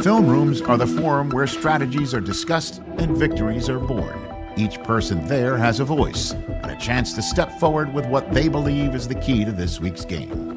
Film rooms are the forum where strategies are discussed and victories are born. Each person there has a voice and a chance to step forward with what they believe is the key to this week's game.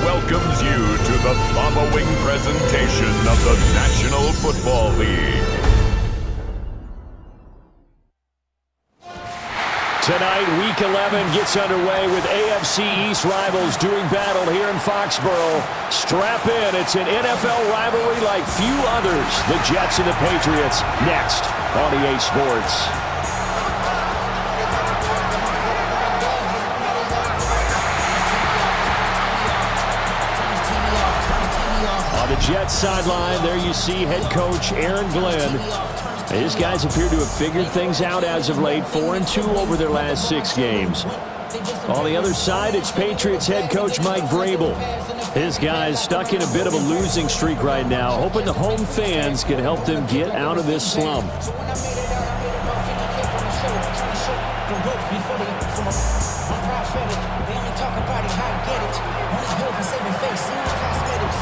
Welcomes you to the following presentation of the National Football League. Tonight, Week 11 gets underway with AFC East rivals doing battle here in Foxborough. Strap in. It's an NFL rivalry like few others. The Jets and the Patriots next on EA Sports. On the Jets sideline, there you see head coach Aaron Glenn. These guys appear to have figured things out as of late, 4-2 over their last 6 games. On the other side, it's Patriots head coach Mike Vrabel. His guys stuck in a bit of a losing streak right now, hoping the home fans can help them get out of this slump.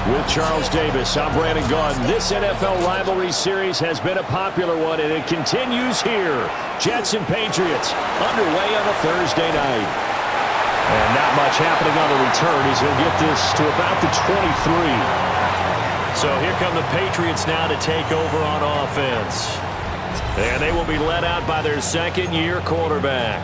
With Charles Davis, I'm Brandon Gaudin. This NFL rivalry series has been a popular one, and it continues here. Jets and Patriots underway on a Thursday night. And not much happening on the return as he'll get this to about the 23. So here come the Patriots now to take over on offense. And they will be led out by their second-year quarterback.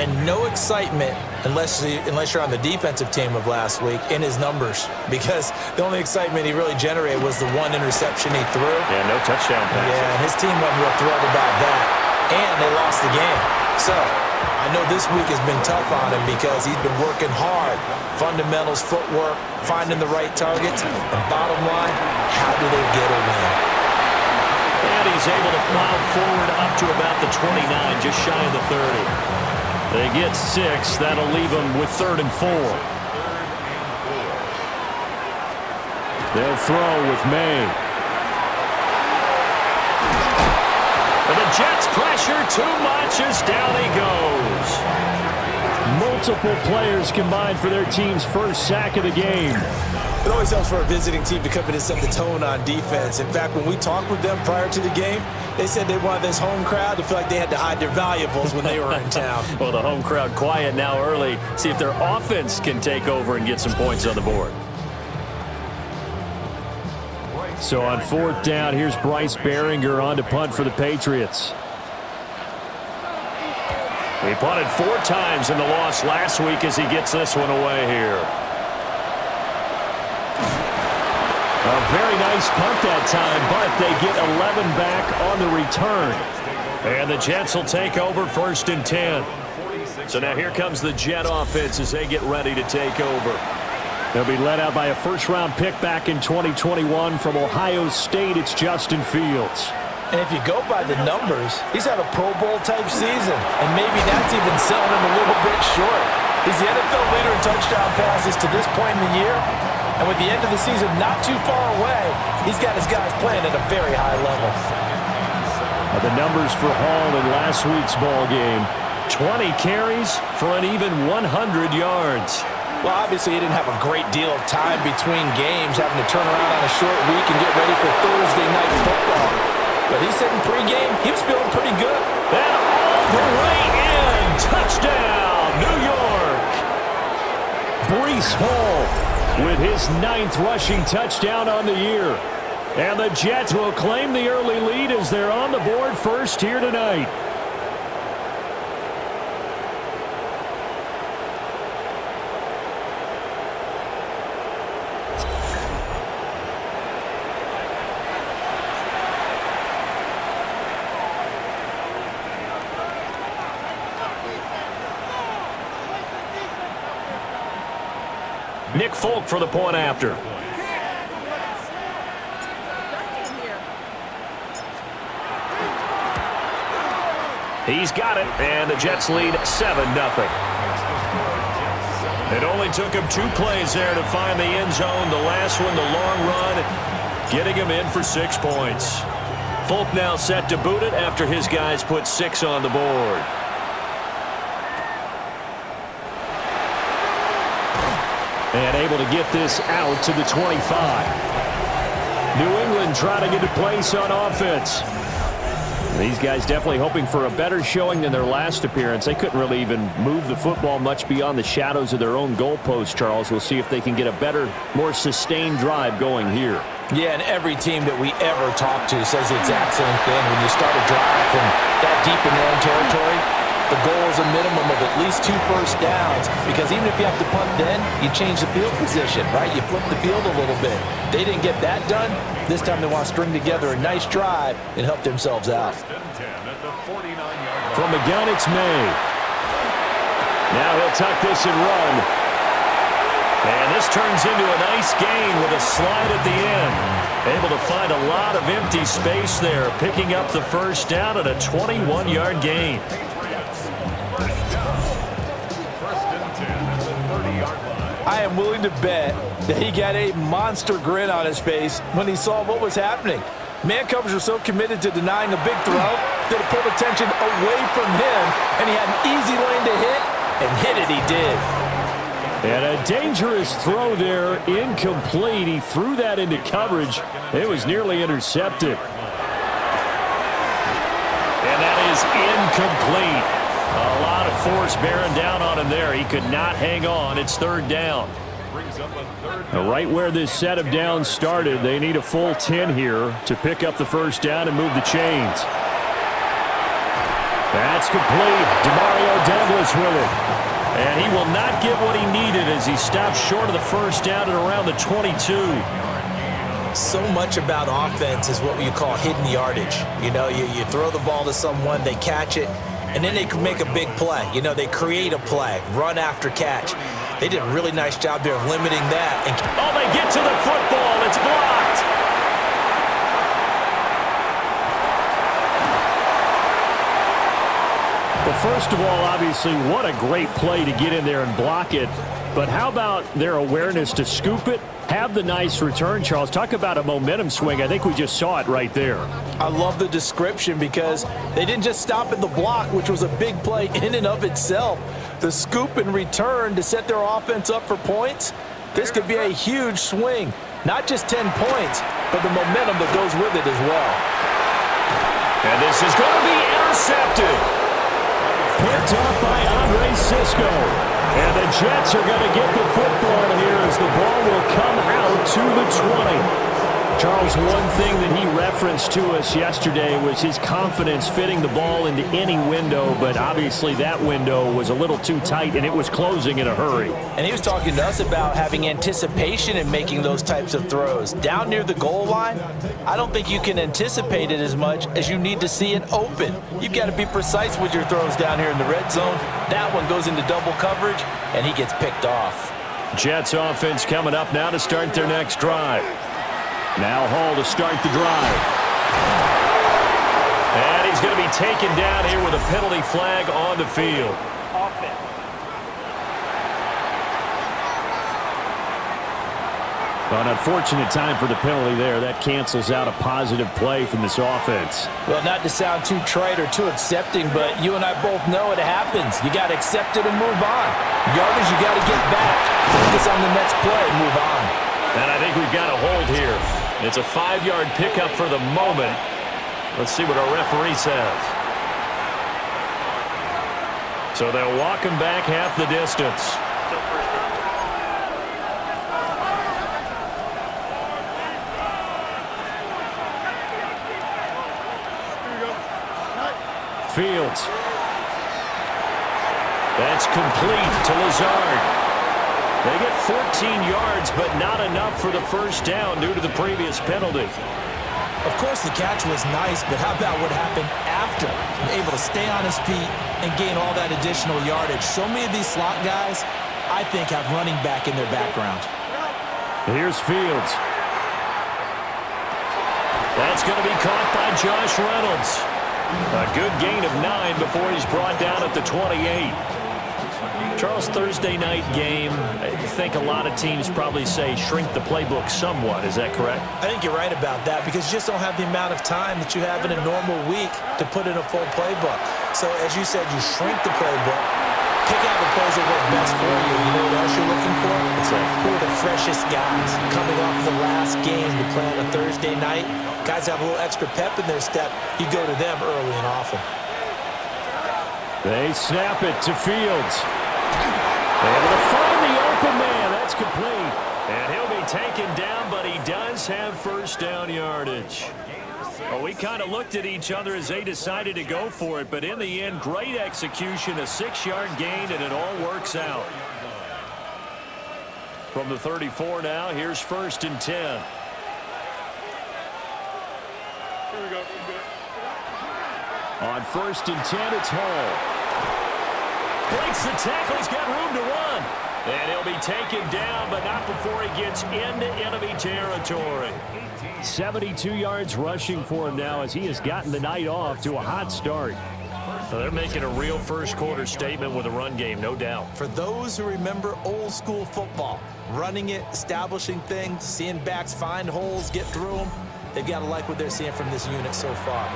And no excitement unless you're on the defensive team of last week in his numbers, because the only excitement he really generated was the one interception he threw. Yeah, no touchdown pass. Yeah, and his team wasn't real thrilled about that. And they lost the game. So I know this week has been tough on him because he's been working hard. Fundamentals, footwork, finding the right targets. And bottom line, how do they get a win? And he's able to plow forward up to about the 29, just shy of the 30. They get 6. That'll leave them with 3rd and 4. They'll throw with May. But the Jets pressure too much as down he goes. Multiple players combined for their team's first sack of the game. It always helps for a visiting team to come in and set the tone on defense. In fact, when we talked with them prior to the game, they said they wanted this home crowd to feel like they had to hide their valuables when they were in town. Well, the home crowd quiet now early. See if their offense can take over and get some points on the board. So on 4th down, here's Bryce Behringer on to punt for the Patriots. He punted 4 times in the loss last week as he gets this one away here. A very nice punt that time, but they get 11 back on the return. And the Jets will take over 1st and 10. So now here comes the Jet offense as they get ready to take over. They'll be led out by a first-round pick back in 2021 from Ohio State. It's Justin Fields. And if you go by the numbers, he's had a Pro Bowl-type season. And maybe that's even selling him a little bit short. He's the NFL leader in touchdown passes to this point in the year. And with the end of the season not too far away, he's got his guys playing at a very high level. The numbers for Hall in last week's ball game. 20 carries for an even 100 yards. Well, obviously he didn't have a great deal of time between games, having to turn around on a short week and get ready for Thursday night football. But he said in pregame he was feeling pretty good. And all the way in. Touchdown, New York. Breece Hall with his 9th rushing touchdown on the year. And the Jets will claim the early lead as they're on the board first here tonight. Nick Folk for the point after. He's got it, and the Jets lead 7-0. It only took him 2 plays there to find the end zone. The last one, the long run, getting him in for 6 points. Folk now set to boot it after his guys put 6 on the board. And able to get this out to the 25. New England trying to get a place on offense. These guys definitely hoping for a better showing than their last appearance. They couldn't really even move the football much beyond the shadows of their own goalpost, Charles. We'll see if they can get a better, more sustained drive going here. Yeah, and every team that we ever talk to says the exact same thing. When you start a drive from that deep in their own territory, the goal is a minimum of at least 2 first downs, because even if you have to punt then, you change the field position, right? You flip the field a little bit. They didn't get that done. This time they want to string together a nice drive and help themselves out. From McGowan, it's May. Now he'll tuck this and run. And this turns into a nice gain with a slide at the end. Able to find a lot of empty space there, picking up the first down at a 21-yard gain. I am willing to bet that he got a monster grin on his face when he saw what was happening. Man coverage was so committed to denying a big throw that it pulled attention away from him, and he had an easy lane to hit, and hit it he did. And a dangerous throw there, incomplete. He threw that into coverage. It was nearly intercepted. And that is incomplete. A lot of force bearing down on him there. He could not hang on. It's 3rd down. Right where this set of downs started, they need a full 10 here to pick up the first down and move the chains. That's complete. Demario Douglas with it. And he will not get what he needed as he stops short of the first down at around the 22. So much about offense is what you call hidden yardage. You know, you throw the ball to someone, they catch it, and then they can make a big play. You know, they create a play, run after catch. They did a really nice job there of limiting that. And oh, they get to the football. It's blocked. Well, first of all, obviously, what a great play to get in there and block it. But how about their awareness to scoop it, have the nice return, Charles? Talk about a momentum swing. I think we just saw it right there. I love the description because they didn't just stop at the block, which was a big play in and of itself. The scoop and return to set their offense up for points, this could be a huge swing. Not just 10 points, but the momentum that goes with it as well. And this is going to be intercepted. Picked up by Andre Sisco. And the Jets are going to get the football here as the ball will come out to the 20. Charles, one thing that he referenced to us yesterday was his confidence fitting the ball into any window, but obviously that window was a little too tight and it was closing in a hurry. And he was talking to us about having anticipation in making those types of throws. Down near the goal line, I don't think you can anticipate it as much as you need to see it open. You've got to be precise with your throws down here in the red zone. That one goes into double coverage, and he gets picked off. Jets offense coming up now to start their next drive. Now Hall to start the drive. And he's going to be taken down here with a penalty flag on the field. An unfortunate time for the penalty there. That cancels out a positive play from this offense. Well, not to sound too trite or too accepting, but you and I both know it happens. You got to accept it and move on. Yardage, you got to get back. focus on the next play and move on. And I think we've got a hold here. It's a 5-yard pickup for the moment. Let's see what our referee says. So they'll walk him back half the distance. Fields. That's complete to Lazard. They get 14 yards, but not enough for the first down due to the previous penalty. Of course, the catch was nice, but how about what happened after? Able to stay on his feet and gain all that additional yardage. So many of these slot guys, I think, have running back in their background. Here's Fields. That's going to be caught by Josh Reynolds. A good gain of 9 before he's brought down at the 28. Charles, Thursday night game, I think a lot of teams probably say shrink the playbook somewhat. Is that correct? I think you're right about that because you just don't have the amount of time that you have in a normal week to put in a full playbook. So, as you said, you shrink the playbook, pick out the plays that work best for you. You know what else you're looking for? Who are the freshest guys coming off the last game to play on a Thursday night? Guys have a little extra pep in their step. You go to them early and often. They snap it to Fields. Able to find the open man. That's complete. And he'll be taken down, but he does have first down yardage. Well, we kind of looked at each other as they decided to go for it, but in the end, great execution, a 6-yard gain, and it all works out. From the 34 now, here's 1st and 10. Here we go. On 1st and 10, it's Hall. Breaks the tackle. He's got room to run. And he'll be taken down, but not before he gets into enemy territory. 72 yards rushing for him now as he has gotten the night off to a hot start. So they're making a real first-quarter statement with a run game, no doubt. For those who remember old-school football, running it, establishing things, seeing backs find holes, get through them, they've got to like what they're seeing from this unit so far.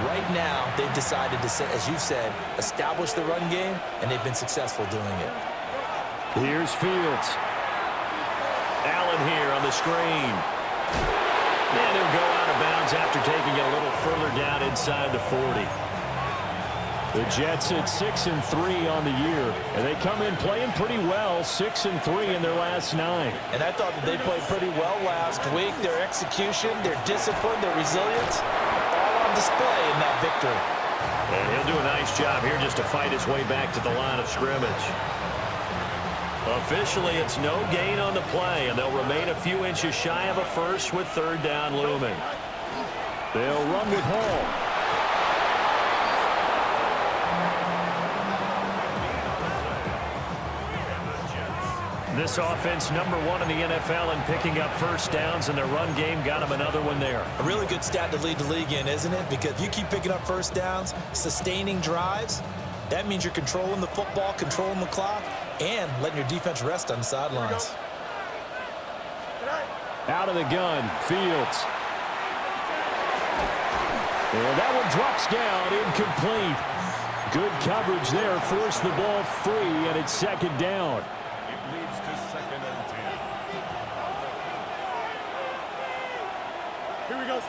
Right now, they've decided to, as you said, establish the run game, and they've been successful doing it. Here's Fields. Allen here on the screen. And he'll go out of bounds after taking it a little further down inside the 40. The Jets at 6-3 on the year, and they come in playing pretty well, 6-3 in their last 9. And I thought that they played pretty well last week. Their execution, their discipline, their resilience, all on display in that victory. And he'll do a nice job here just to fight his way back to the line of scrimmage. Officially, it's no gain on the play, and they'll remain a few inches shy of a first with 3rd down looming. They'll run with Hall. This offense, #1 in the NFL in picking up first downs, and their run game got them another one there. A really good stat to lead the league in, isn't it? Because if you keep picking up first downs, sustaining drives, that means you're controlling the football, controlling the clock, and letting your defense rest on the sidelines. Out of the gun, Fields. And that one drops down, incomplete. Good coverage there, forced the ball free, and it's 2nd down. Here we go.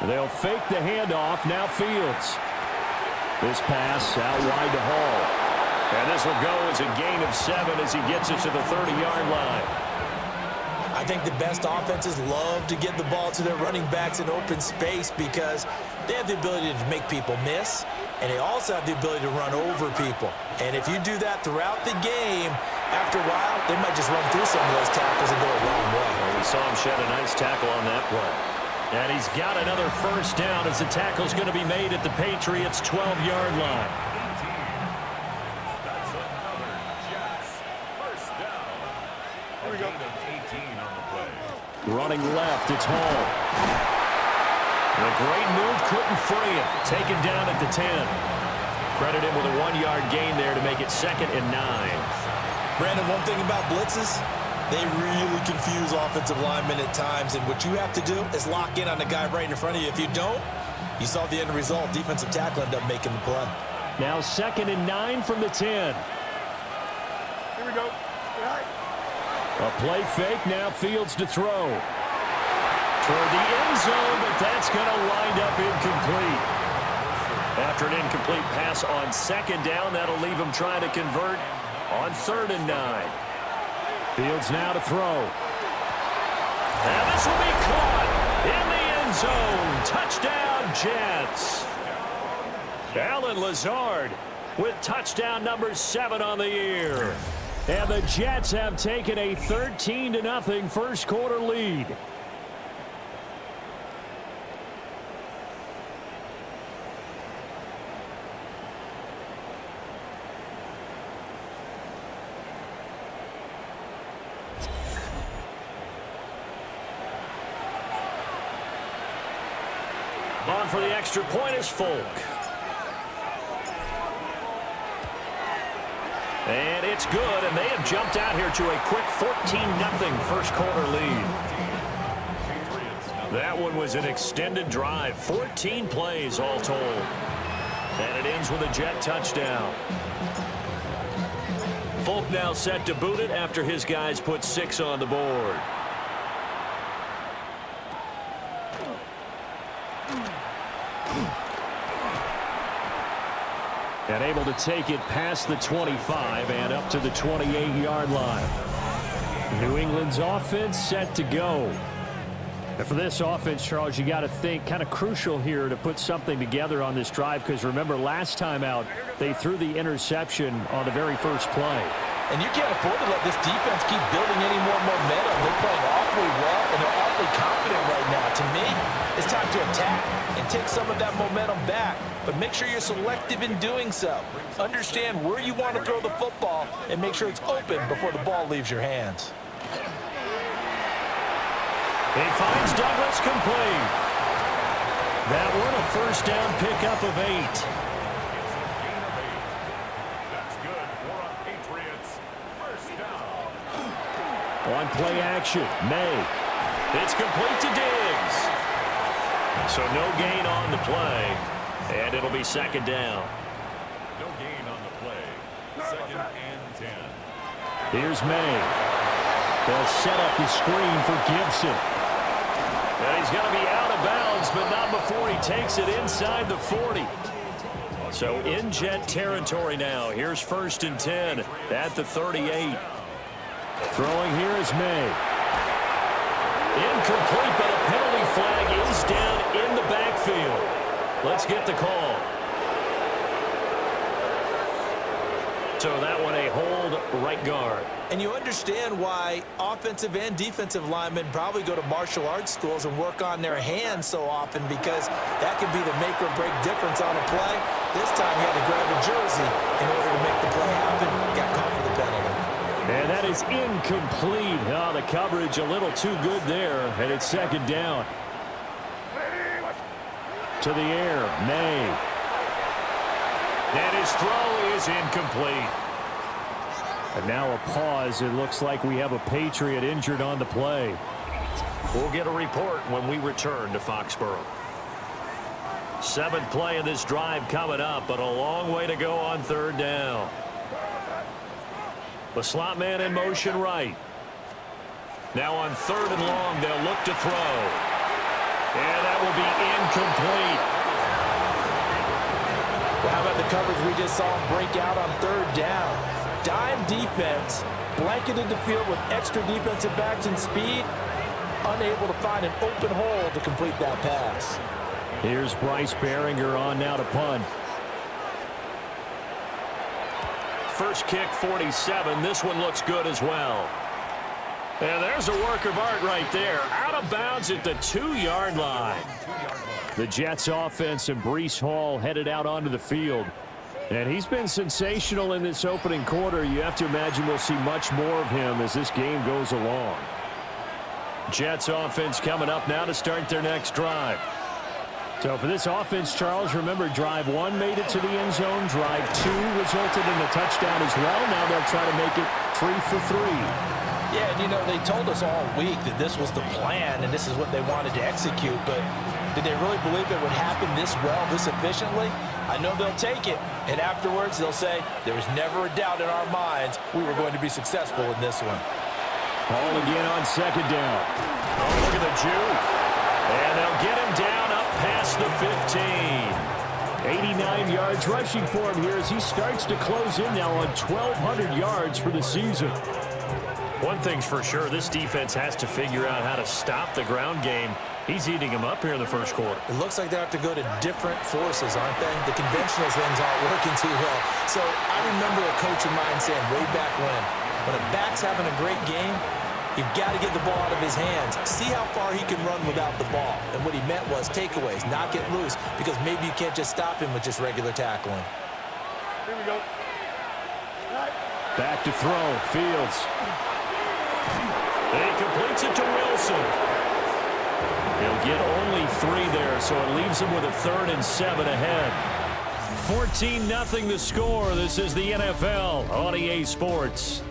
They'll fake the handoff. Now Fields. This pass out wide to Hall. And this will go as a gain of 7 as he gets it to the 30-yard line. I think the best offenses love to get the ball to their running backs in open space because they have the ability to make people miss, and they also have the ability to run over people. And if you do that throughout the game, after a while, they might just run through some of those tackles and go a long way. Well, we saw him shed a nice tackle on that play. And he's got another first down as the tackle's going to be made at the Patriots' 12-yard line. That's another Jets first down. Here we go. 18 on the play. Running left, it's Hall. A great move, couldn't free him. Taken down at the 10. Credit him with a 1-yard gain there to make it 2nd and 9. Brandon, one thing about blitzes, they really confuse offensive linemen at times, and what you have to do is lock in on the guy right in front of you. If you don't, you saw the end result. Defensive tackle ended up making the play. Now 2nd and 9 from the 10. Here we go. A play fake, now Fields to throw. Toward the end zone, but that's going to wind up incomplete. After an incomplete pass on second down, that'll leave him trying to convert on 3rd and 9. Fields now to throw. And this will be caught in the end zone. Touchdown, Jets. Allen Lazard with touchdown number 7 on the year. And the Jets have taken a 13-0 first quarter lead. On for the extra point is Folk. And it's good, and they have jumped out here to a quick 14-0 first quarter lead. That one was an extended drive, 14 plays all told. And it ends with a Jet touchdown. Folk now set to boot it after his guys put 6 on the board. And able to take it past the 25 and up to the 28-yard line. New England's offense set to go. And for this offense, Charles, you got to think kind of crucial here to put something together on this drive, because remember last time out they threw the interception on the very first play. And you can't afford to let this defense keep building any more momentum. They're playing awfully well, and they're awfully confident right now. To me, it's time to attack and take some of that momentum back. But make sure you're selective in doing so. Understand where you want to throw the football and make sure it's open before the ball leaves your hands. He finds Douglas complete. That one a first down pickup of 8. On play action, May. It's complete to Diggs. So no gain on the play, and it'll be 2nd down. No gain on the play. 2nd and 10. Here's May. They'll set up the screen for Gibson. And he's going to be out of bounds, but not before he takes it inside the 40. So in Jet territory now. Here's 1st and 10 at the 38. Throwing here is May. Incomplete, but a penalty flag is down in the backfield. Let's get the call. So that one a hold right guard. And you understand why offensive and defensive linemen probably go to martial arts schools and work on their hands so often, because that can be the make or break difference on a play. This time he had to grab a jersey in order to make the play happen. Got caught for the penalty. And that is incomplete. Oh, the coverage a little too good there, and it's 2nd down. To the air, May. And his throw is incomplete. And now a pause. It looks like we have a Patriot injured on the play. We'll get a report when we return to Foxborough. 7th play of this drive coming up, but a long way to go on 3rd down. The slot man in motion right. Now on 3rd and long, they'll look to throw. And that will be incomplete. Well, how about the coverage we just saw break out on 3rd down? Dime defense, blanketed the field with extra defensive backs and speed, unable to find an open hole to complete that pass. Here's Bryce Behringer on now to punt. First kick, 47. This one looks good as well. And there's a work of art right there. Out of bounds at the 2-yard line. The Jets offense and Breece Hall headed out onto the field. And he's been sensational in this opening quarter. You have to imagine we'll see much more of him as this game goes along. Jets offense coming up now to start their next drive. So for this offense, Charles, remember drive 1 made it to the end zone. Drive 2 resulted in a touchdown as well. Now they'll try to make it 3 for 3. Yeah, and you know, they told us all week that this was the plan and this is what they wanted to execute, but did they really believe it would happen this well, this efficiently? I know they'll take it, and afterwards they'll say, there was never a doubt in our minds we were going to be successful in this one. Ball again on second down. Oh, look at the juke. And they'll get him down up past the 15. 89 yards rushing for him here as he starts to close in now on 1,200 yards for the season. One thing's for sure, this defense has to figure out how to stop the ground game. He's eating them up here in the first quarter. It looks like they have to go to different forces, aren't they? The conventional things aren't working too well. So I remember a coach of mine saying way back when a back's having a great game, you've got to get the ball out of his hands. See how far he can run without the ball. And what he meant was takeaways, not get loose, because maybe you can't just stop him with just regular tackling. Here we go. Back to throw, Fields. He completes it to Wilson. He'll get only 3 there, so it leaves him with a 3rd and 7 ahead. 14-0 the score. This is the NFL on EA Sports.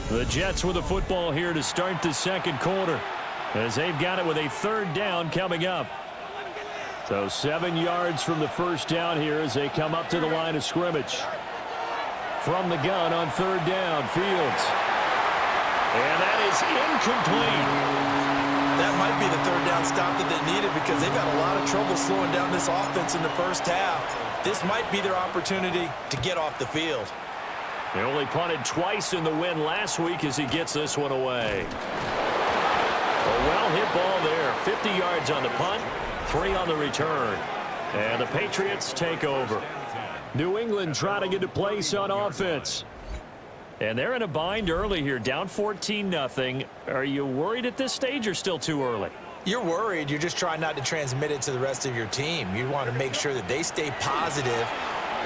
The Jets with the football here to start the second quarter, as they've got it with a 3rd down coming up. So 7 yards from the first down here as they come up to the line of scrimmage. From the gun on 3rd down, Fields. And that is incomplete. That might be the 3rd down stop that they needed because they've got a lot of trouble slowing down this offense in the first half. This might be their opportunity to get off the field. They only punted twice in the win last week as he gets this one away. A well-hit ball there. 50 yards on the punt, 3 on the return. And the Patriots take over. New England trying to get a place on offense. And they're in a bind early here, down 14-0. Are you worried at this stage or still too early? You're worried. You're just trying not to transmit it to the rest of your team. You want to make sure that they stay positive.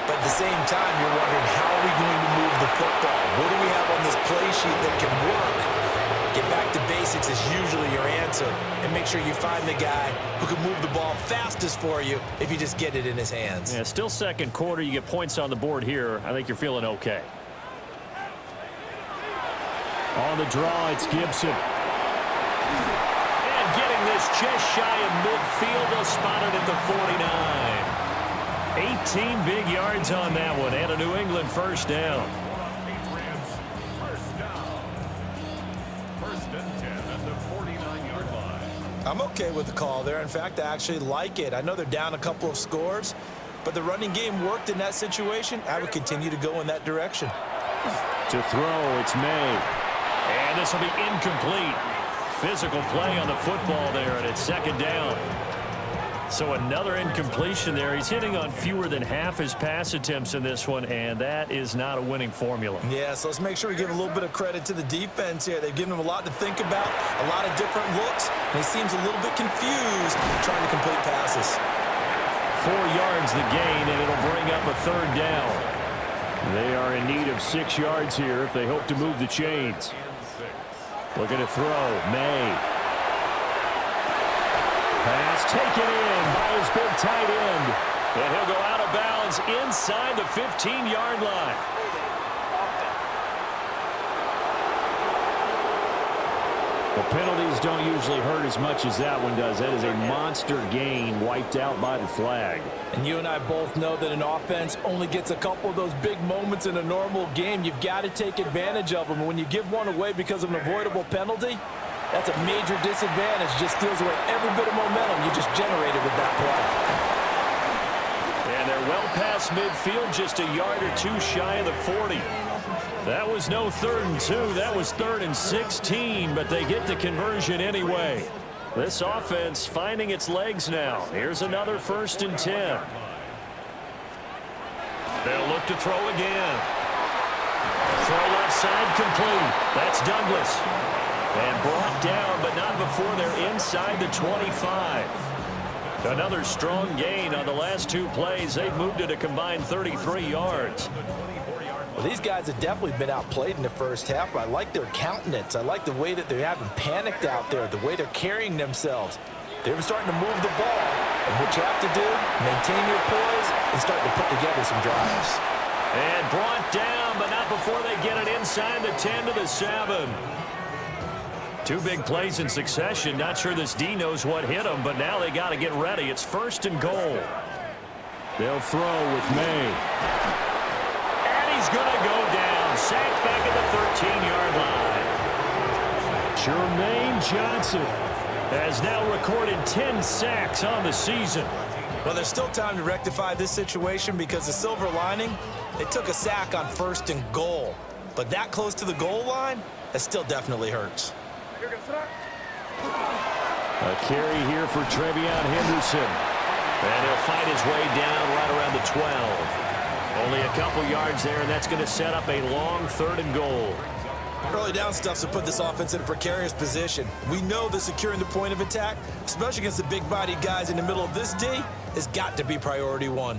But at the same time, you're wondering, how are we going to move the football? What do we have on this play sheet that can work? Get back to basics is usually your answer. And make sure you find the guy who can move the ball fastest for you if you just get it in his hands. Yeah, still second quarter. You get points on the board here. I think you're feeling okay. On the draw, it's Gibson. And getting this just shy of midfield. They'll spot it at the 49. 18 big yards on that one, and a New England first down. Patriots, first down. 1st and 10 at the 49-yard line. I'm okay with the call there. In fact, I actually like it. I know they're down a couple of scores, but the running game worked in that situation. I would continue to go in that direction. To throw, it's May. And this will be incomplete. Physical play on the football there, and it's 2nd down. So another incompletion there. He's hitting on fewer than half his pass attempts in this one, and that is not a winning formula. Yeah, so let's make sure we give a little bit of credit to the defense here. They've given him a lot to think about, a lot of different looks, and he seems a little bit confused trying to complete passes. 4 yards the gain, and it'll bring up a 3rd down. They are in need of 6 yards here if they hope to move the chains. Looking to throw, May. Pass taken in by his big tight end. And he'll go out of bounds inside the 15-yard line. The penalties don't usually hurt as much as that one does. That is a monster gain wiped out by the flag. And you and I both know that an offense only gets a couple of those big moments in a normal game. You've got to take advantage of them. And when you give one away because of an avoidable penalty, that's a major disadvantage. Just steals away every bit of momentum you just generated with that play. And they're well past midfield, just a yard or 2 shy of the 40. That was no 3rd and 2. That was 3rd and 16, but they get the conversion anyway. This offense finding its legs now. Here's another 1st and 10. They'll look to throw again. Throw left side complete. That's Douglas. And brought down, but not before they're inside the 25. Another strong gain on the last 2 plays. They've moved it a combined 33 yards. Well, these guys have definitely been outplayed in the first half, but I like their countenance. I like the way that they're having panicked out there, the way they're carrying themselves. They're starting to move the ball. And what you have to do, maintain your poise and start to put together some drives. And brought down, but not before they get it inside the 10 to the 7. 2 big plays in succession. Not sure this D knows what hit them, but now they got to get ready. It's 1st and goal. They'll throw with May. And he's going to go down. Sacked back at the 13-yard line. Jermaine Johnson has now recorded 10 sacks on the season. Well, there's still time to rectify this situation because the silver lining, they took a sack on 1st and goal. But that close to the goal line, that still definitely hurts. A carry here for Trevion Henderson. And he'll fight his way down right around the 12. Only a couple yards there, and that's going to set up a long 3rd and goal. Early down stuff's to put this offense in a precarious position. We know that securing the point of attack, especially against the big-bodied guys in the middle of this D, has got to be priority 1.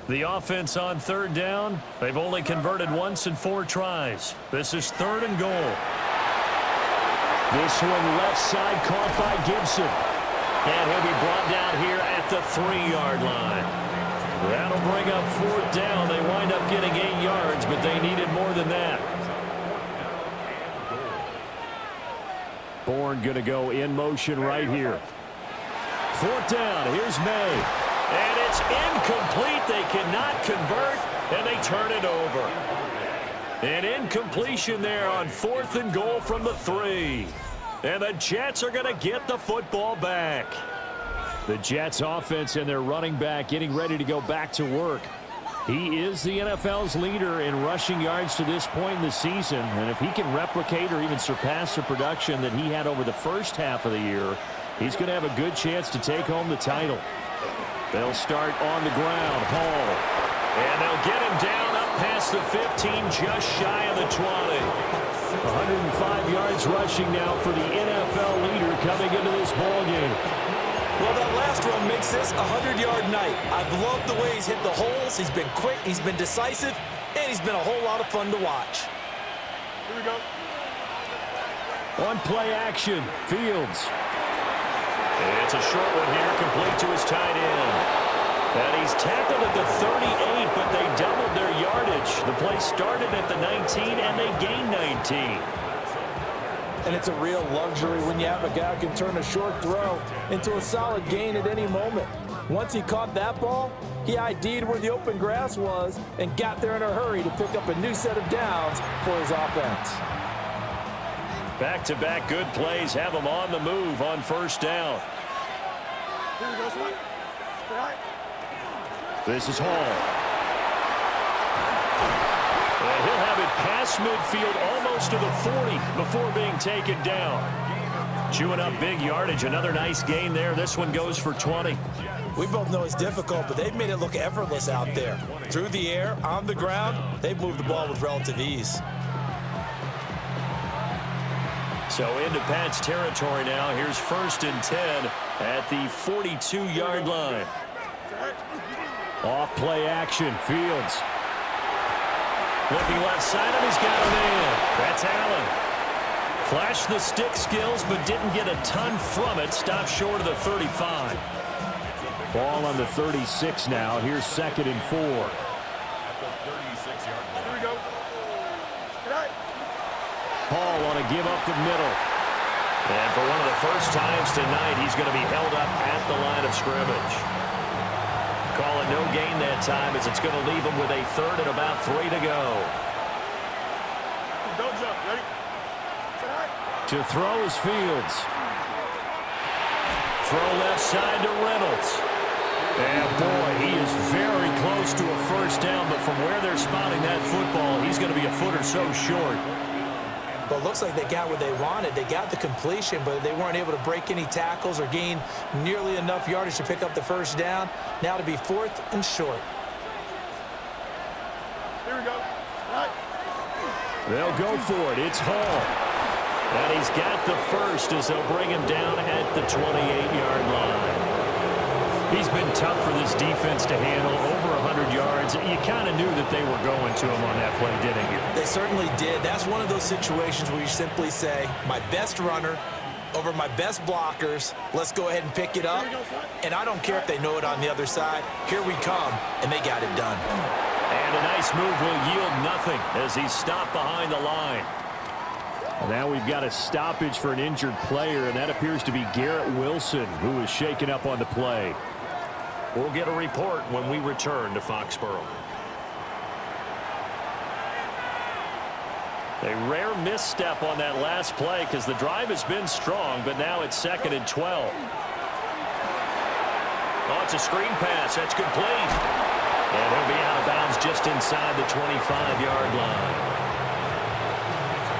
The offense on 3rd down, they've only converted once in 4 tries. This is 3rd and goal. This one left side caught by Gibson. And he'll be brought down here at the 3-yard line. That'll bring up 4th down. They wind up getting 8 yards, but they needed more than that. Bourne going to go in motion right here. 4th down. Here's May. And it's incomplete. They cannot convert, and they turn it over. An incompletion there on 4th and goal from the 3. And the Jets are going to get the football back. The Jets offense and their running back getting ready to go back to work. He is the NFL's leader in rushing yards to this point in the season. And if he can replicate or even surpass the production that he had over the first half of the year, he's going to have a good chance to take home the title. They'll start on the ground. Hall. And they'll get him down up past the 15, just shy of the 20. 105 yards rushing now for the NFL leader coming into this ballgame. Well, that last run makes this a 100-yard night. I've loved the way he's hit the holes. He's been quick, he's been decisive, and he's been a whole lot of fun to watch. Here we go. On play action, Fields. It's a short one here, complete to his tight end. And he's tackled at the 38, but they doubled their yardage. The play started at the 19, and they gained 19. And it's a real luxury when you have a guy who can turn a short throw into a solid gain at any moment. Once he caught that ball, he ID'd where the open grass was and got there in a hurry to pick up a new set of downs for his offense. Back-to-back good plays have him on the move on 1st down. Here we go, son. All right. This is Hall. And he'll have it past midfield almost to the 40 before being taken down. Chewing up big yardage. Another nice gain there. This one goes for 20. We both know it's difficult, but they've made it look effortless out there. Through the air, on the ground, they've moved the ball with relative ease. So into Pat's territory now. Here's 1st and 10 at the 42-yard line. Off play action, Fields. Looking left side of, he's got a man. That's Allen. Flashed the stick skills, but didn't get a ton from it. Stopped short of the 35. Ball on the 36 now. Here's 2nd and 4. Here we go. All right. Paul want to give up the middle. And for one of the first times tonight, he's going to be held up at the line of scrimmage. Call it no gain that time as it's going to leave him with a 3rd and about 3 to go. Don't jump. Ready? All right. To throw is Fields. Throw left side to Reynolds. And boy, he is very close to a 1st down, but from where they're spotting that football, he's going to be a foot or so short. Well, it looks like they got what they wanted. They got the completion, but they weren't able to break any tackles or gain nearly enough yardage to pick up the 1st down. Now to be 4th and short. Here we go. All right. They'll go for it. It's Hall. And he's got the 1st as they'll bring him down at the 28-yard line. He's been tough for this defense to handle, over 100 yards. You kind of knew that they were going to him on that play, didn't you? They certainly did. That's one of those situations where you simply say, my best runner over my best blockers, let's go ahead and pick it up. And I don't care if they know it on the other side. Here we come, and they got it done. And a nice move will yield nothing as he's stopped behind the line. Now we've got a stoppage for an injured player, and that appears to be Garrett Wilson, who is shaken up on the play. We'll get a report when we return to Foxborough. A rare misstep on that last play because the drive has been strong, but now it's 2nd and 12. Oh, it's a screen pass. That's complete. And he'll be out of bounds just inside the 25-yard line.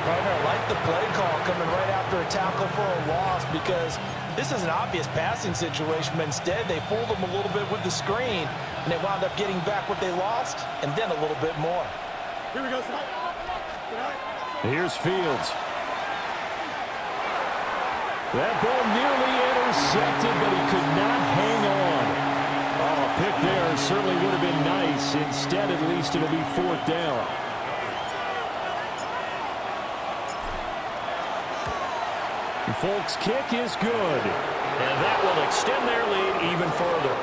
Partner, I like the play call coming right after a tackle for a loss because this is an obvious passing situation, but instead they fooled them a little bit with the screen, and they wound up getting back what they lost and then a little bit more. Here we go, Scott. Here's Fields. That ball nearly intercepted, but he could not hang on. Oh, a pick there certainly would have been nice. Instead, at least it'll be 4th down. The Folks' kick is good. And that will extend their lead even further.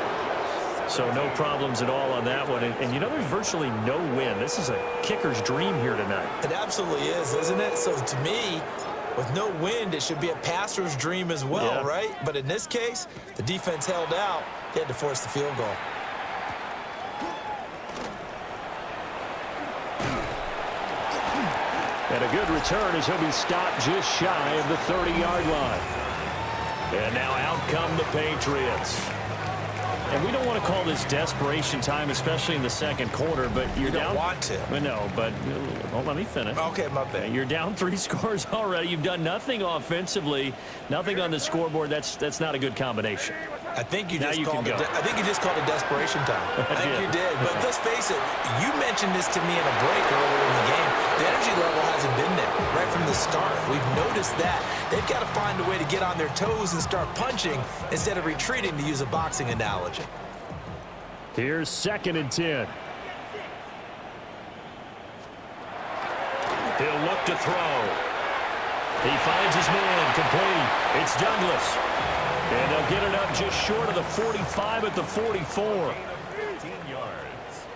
So no problems at all on that one. And you know, there's virtually no wind. This is a kicker's dream here tonight. It absolutely is, isn't it? So to me, with no wind, it should be a passer's dream as well, right? But in this case, the defense held out. They had to force the field goal. And a good return as he'll be stopped just shy of the 30-yard line. And now out come the Patriots. And we don't want to call this desperation time, especially in the second quarter, but you're You down. don't want to. No, but well, let me finish. Okay, my bad. You're down 3 scores already. You've done nothing offensively, nothing on the scoreboard. That's not a good combination. I think you Now just you called can it. go. I think you just called it desperation time. I think did. you did. But let's face it. You mentioned this to me in a break earlier in the game. The energy level hasn't been there right from the start. We've noticed that. They've got to find a way to get on their toes and start punching instead of retreating, to use a boxing analogy. Here's 2nd and 10. He'll look to throw. He finds his man complete. It's Douglas. And they'll get it up just short of the 45 at the 44. 18 yards.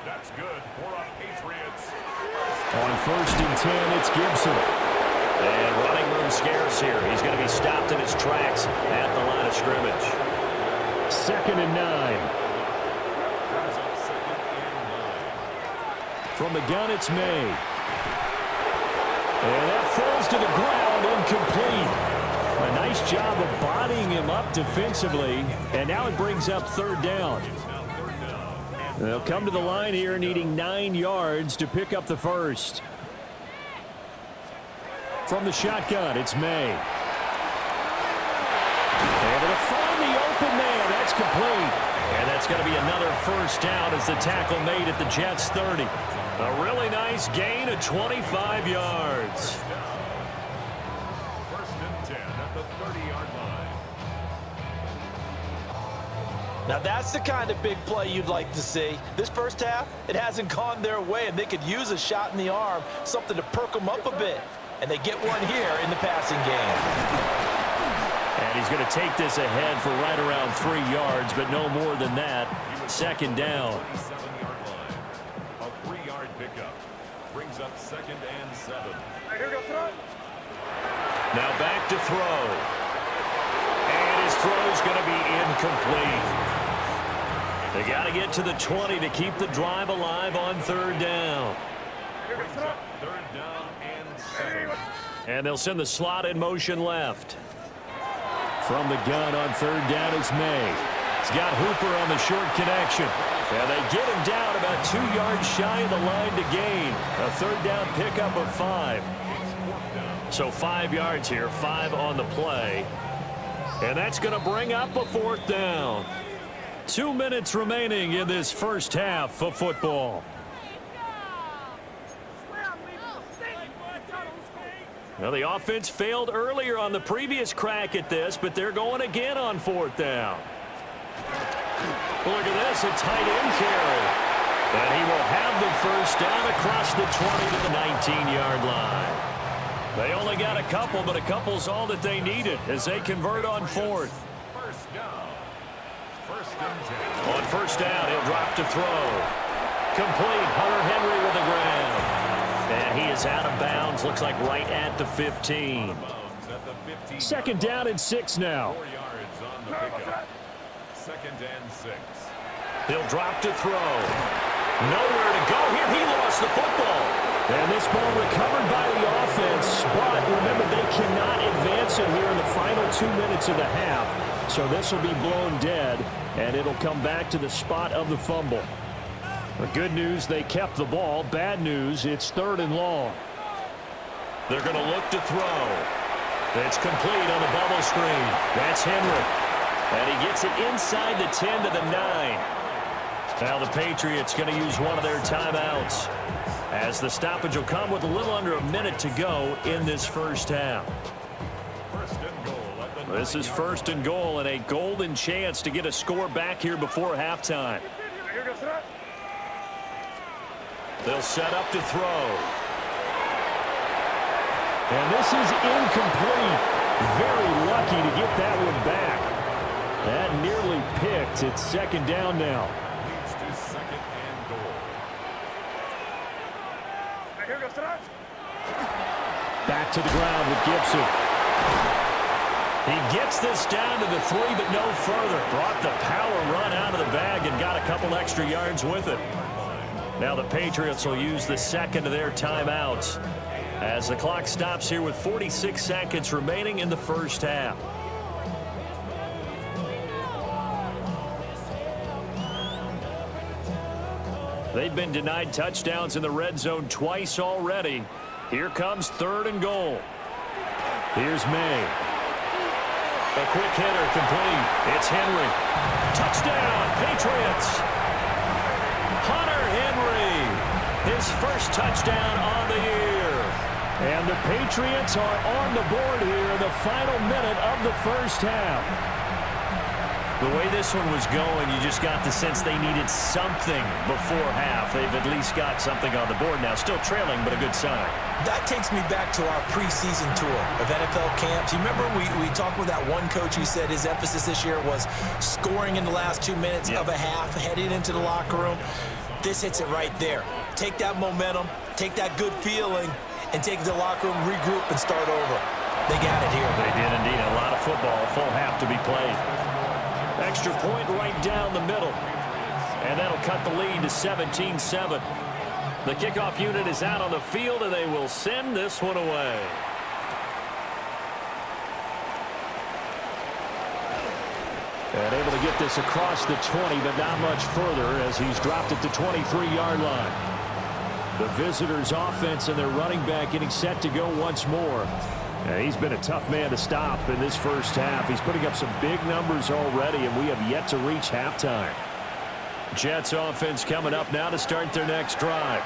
That's good for a Patriots. On 1st and 10, it's Gibson. And running room scarce here. He's going to be stopped in his tracks at the line of scrimmage. 2nd and 9. From the gun, it's May. And that falls to the ground, incomplete. A nice job of bodying him up defensively. And now it brings up 3rd down. They'll come to the line here needing 9 yards to pick up the first. From the shotgun, it's May. Able to find the open man. That's complete. And that's going to be another 1st down as the tackle made at the Jets' 30. A really nice gain of 25 yards. 1st and 10 at the 30-yard line. Now that's the kind of big play you'd like to see. This first half, it hasn't gone their way, and they could use a shot in the arm, something to perk them up a bit. And they get one here in the passing game. And he's going to take this ahead for right around 3 yards, but no more than that. 2nd down. 7-yard line. A 3-yard pickup. Brings up 2nd and 7. Here we go, Scott. Now back to throw. And his throw's going to be incomplete. They got to get to the 20 to keep the drive alive on 3rd down. Brings up 3rd down and 7. And they'll send the slot in motion left. From the gun on 3rd down, it's May. He's got Hooper on the short connection. And they get him down about 2 yards shy of the line to gain. A 3rd down pickup of 5. So 5 yards here, 5 on the play. And that's going to bring up a 4th down. 2 minutes remaining in this first half of football. Well, the offense failed earlier on the previous crack at this, but they're going again on 4th down. Look at this, a tight end carry. And he will have the 1st down across the 20 to the 19-yard line. They only got a couple, but a couple's all that they needed as they convert on 4th. 1st down. 1st and 10. On 1st down, he'll drop to throw. Complete, Hunter Henry with the ground. And he is out of bounds, looks like right at the 15. 2nd down and 6 now. 4 yards on the pickup. 2nd and 6. He'll drop to throw. Nowhere to go here. He lost the football. And this ball recovered by the offense. But remember, they cannot advance it here in the final 2 minutes of the half. So this will be blown dead, and it'll come back to the spot of the fumble. The good news, they kept the ball. Bad news, it's 3rd and long. They're going to look to throw. It's complete on the bubble screen. That's Henry. And he gets it inside the 10 to the 9. Now the Patriots going to use one of their timeouts, as the stoppage will come with a little under a minute to go in this first half. This is 1st and goal, and a golden chance to get a score back here before halftime. They'll set up to throw. And this is incomplete. Very lucky to get that one back. That nearly picked. It's 2nd down now. Leads to 2nd and goal. Back to the ground with Gibson. He gets this down to the 3, but no further. Brought the power run out of the bag and got a couple extra yards with it. Now the Patriots will use the 2nd of their timeouts as the clock stops here with 46 seconds remaining in the first half. They've been denied touchdowns in the red zone twice already. Here comes 3rd and goal. Here's May. A quick hitter complete. It's Henry. Touchdown, Patriots. Hunter Henry, his first touchdown on the year. And the Patriots are on the board here in the final minute of the first half. The way this one was going, you just got the sense they needed something before half. They've at least got something on the board now. Still trailing, but a good sign. That takes me back to our preseason tour of NFL camps. You remember we talked with that one coach who said his emphasis this year was scoring in the last 2 minutes of a half, heading into the locker room. This hits it right there. Take that momentum, take that good feeling, and take it to the locker room, regroup, and start over. They got it here. They did indeed. A lot of football, full half to be played. Extra point right down the middle. And that'll cut the lead to 17-7. The kickoff unit is out on the field, and they will send this one away. And able to get this across the 20, but not much further as he's dropped it to 23-yard line. The visitors' offense and their running back getting set to go once more. He's been a tough man to stop in this first half. He's putting up some big numbers already, and we have yet to reach halftime. Jets offense coming up now to start their next drive.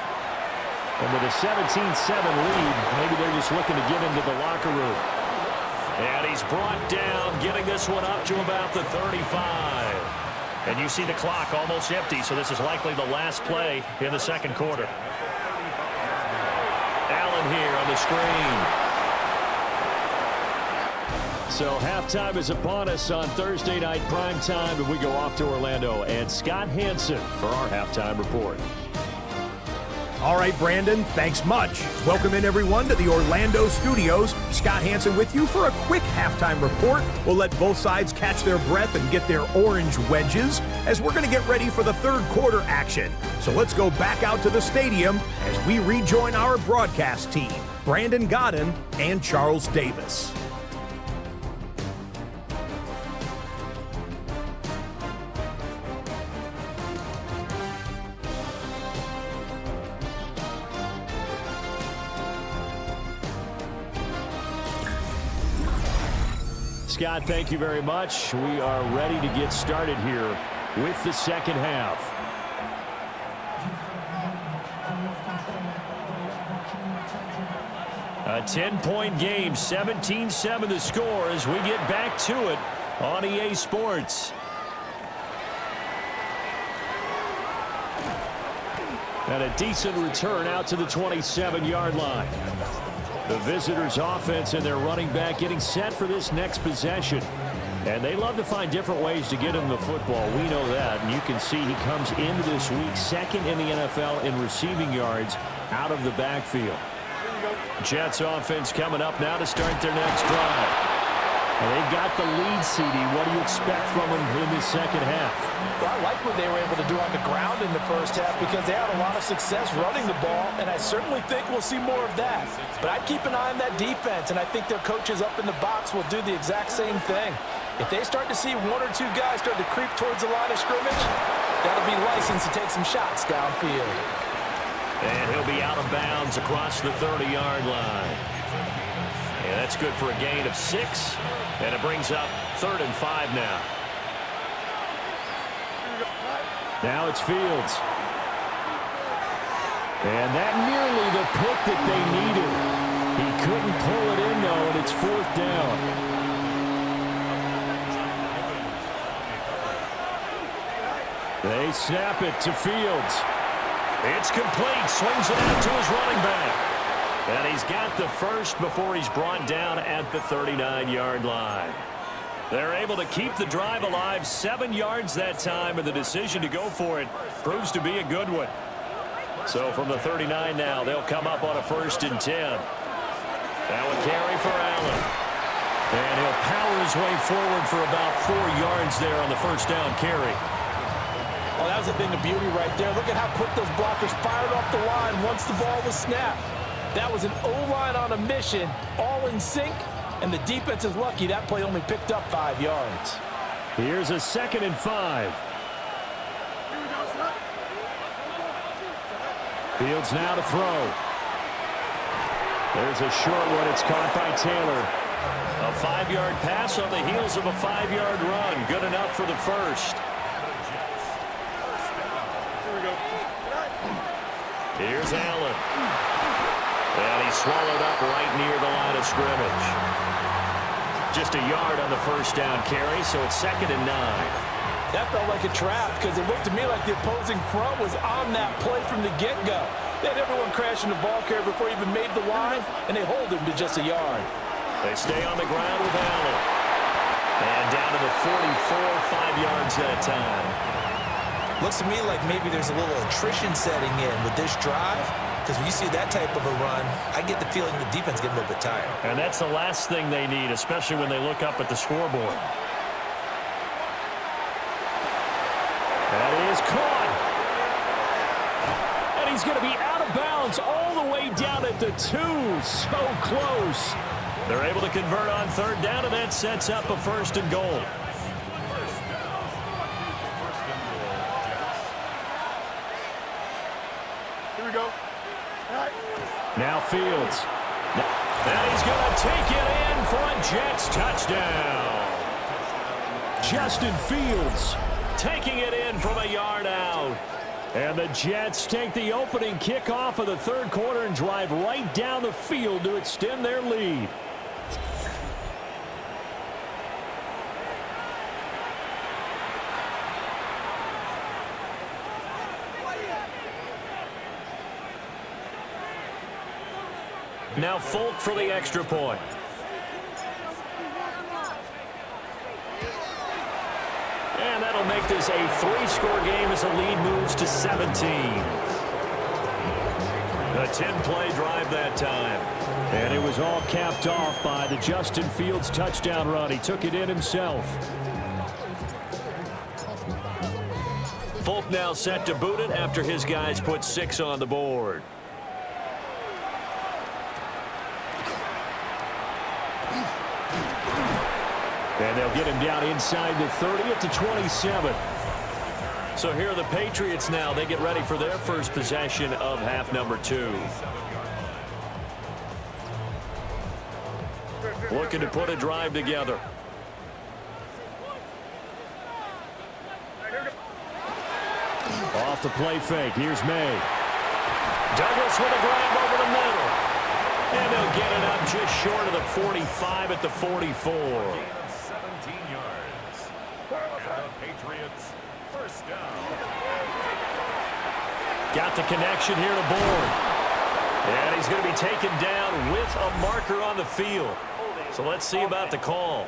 And with a 17-7 lead, maybe they're just looking to get into the locker room. And he's brought down, getting this one up to about the 35. And you see the clock almost empty, so this is likely the last play in the second quarter. Allen here on the screen. So halftime is upon us on Thursday night prime time, and we go off to Orlando and Scott Hansen for our halftime report. All right, Brandon, thanks much. Welcome in, everyone, to the Orlando studios. Scott Hansen with you for a quick halftime report. We'll let both sides catch their breath and get their orange wedges as we're going to get ready for the third quarter action. So let's go back out to the stadium as we rejoin our broadcast team, Brandon Godden and Charles Davis. Scott, thank you very much. We are ready to get started here with the second half. A 10-point game, 17-7 the score as we get back to it on EA Sports. And a decent return out to the 27-yard line. The visitors' offense and their running back getting set for this next possession. And they love to find different ways to get him the football. We know that. And you can see he comes into this week second in the NFL in receiving yards out of the backfield. Jets offense coming up now to start their next drive. And they've got the lead, CD. What do you expect from them in the second half? Well, I like what they were able to do on the ground in the first half because they had a lot of success running the ball, and I certainly think we'll see more of that. But I'd keep an eye on that defense, and I think their coaches up in the box will do the exact same thing. If they start to see one or two guys start to creep towards the line of scrimmage, that'll be license to take some shots downfield. And he'll be out of bounds across the 30-yard line. And that's good for a gain of 6. And it brings up 3rd and 5 now. Now it's Fields. And that nearly the pick that they needed. He couldn't pull it in, though, and it's 4th down. They snap it to Fields. It's complete. Swings it out to his running back. And he's got the first before he's brought down at the 39-yard line. They're able to keep the drive alive, 7 yards that time, and the decision to go for it proves to be a good one. So from the 39 now, they'll come up on a 1st and 10. Now a carry for Allen. And he'll power his way forward for about 4 yards there on the 1st down carry. Well, that was a thing of beauty right there. Look at how quick those blockers fired off the line once the ball was snapped. That was an O-line on a mission, all in sync, and the defense is lucky that play only picked up 5 yards. Here's a 2nd and 5. Fields now to throw. There's a short one. It's caught by Taylor. A 5-yard pass on the heels of a 5-yard run. Good enough for the first. Here's Allen. And he's swallowed up right near the line of scrimmage. Just a yard on the 1st down carry, so it's 2nd and 9. That felt like a trap because it looked to me like the opposing front was on that play from the get-go. They had everyone crashing the ball carrier before he even made the line, and they hold him to just a yard. They stay on the ground with Allen. And down to the 44, 5 yards that time. Looks to me like maybe there's a little attrition setting in with this drive. Because when you see that type of a run, I get the feeling the defense getting a little bit tired. And that's the last thing they need, especially when they look up at the scoreboard. That is caught. And he's going to be out of bounds all the way down at the 2. So close. They're able to convert on 3rd down, and that sets up a 1st and goal. Here we go. Now Fields. And he's going to take it in for a Jets touchdown. Justin Fields. Taking it in from a yard out. And the Jets take the opening kickoff of the 3rd quarter and drive right down the field to extend their lead. Now Folk for the extra point. And that'll make this a 3-score game as the lead moves to 17. A 10-play drive that time. And it was all capped off by the Justin Fields touchdown run. He took it in himself. Folk now set to boot it after his guys put 6 on the board. And they'll get him down inside the 30 at the 27. So here are the Patriots now. They get ready for their first possession of half number 2. Looking to put a drive together. Off the play fake. Here's May. Douglas with a grab over the middle. And they'll get it up just short of the 45 at the 44. 17 yards. And the Patriots first down. Got the connection here to Bourne. And he's going to be taken down with a marker on the field. So let's see about the call.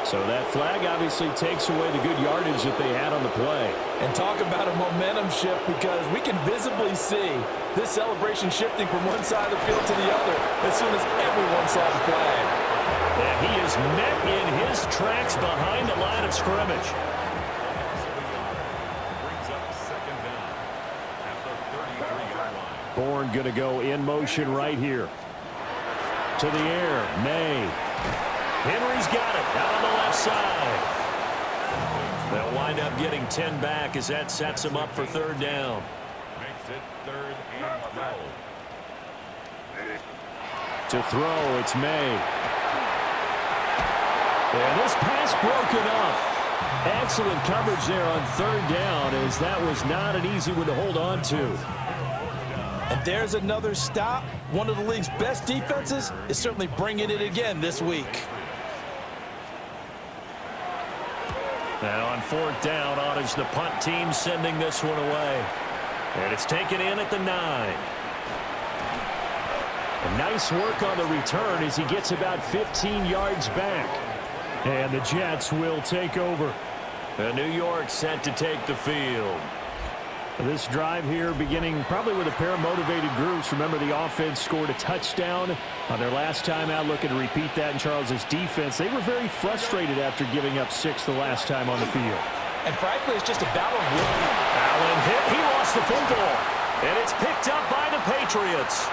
So that flag obviously takes away the good yardage that they had on the play. And talk about a momentum shift, because we can visibly see this celebration shifting from one side of the field to the other as soon as everyone saw the flag. And he is met in his tracks behind the line of scrimmage. Brings up second down at the 33-yard line. Bourne going to go in motion right here. To the air, May. Henry's got it out on the left side. They'll wind up getting 10 back as that sets him up for third down. Makes it third and goal. To throw, it's May. And this pass broken up. Excellent coverage there on third down, as that was not an easy one to hold on to. And there's another stop. One of the league's best defenses is certainly bringing it again this week. Now on fourth down, is the punt team sending this one away. And it's taken in at the 9. A nice work on the return as he gets about 15 yards back. And the Jets will take over. And New York set to take the field. This drive here beginning probably with a pair of motivated groups. Remember, the offense scored a touchdown on their last time out, looking to repeat that in Charles's defense. They were very frustrated after giving up 6 the last time on the field. And frankly, it's just a battle of will. Allen hit. He lost the football. And it's picked up by the Patriots.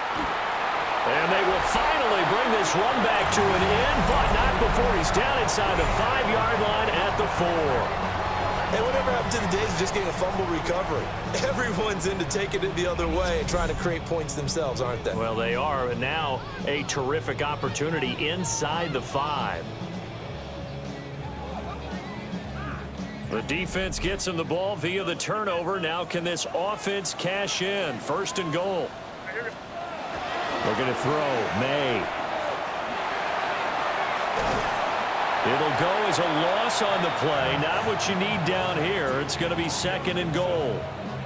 And they will finally bring this run back to an end, but not before he's down inside the 5-yard line at the 4. Hey, whatever happened to the days of just getting a fumble recovery? Everyone's into taking it the other way and trying to create points themselves, aren't they? Well, they are, and now a terrific opportunity inside the 5. The defense gets him the ball via the turnover. Now can this offense cash in? First and goal. They're going to throw. May. It'll go as a loss on the play. Not what you need down here. It's going to be second and goal.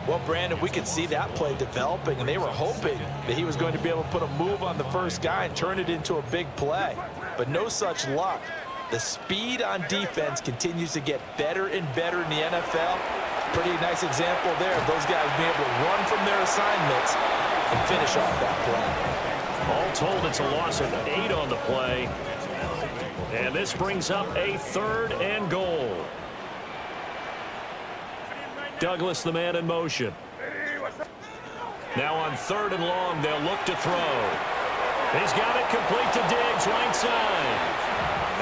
Well, Brandon, we could see that play developing, and they were hoping that he was going to be able to put a move on the first guy and turn it into a big play. But no such luck. The speed on defense continues to get better and better in the NFL. Pretty nice example there of those guys being able to run from their assignments and finish off that play. All told, it's a loss of 8 on the play. And this brings up a third and goal. Douglas, the man in motion. Now on third and long, they'll look to throw. He's got it complete to Diggs, right side.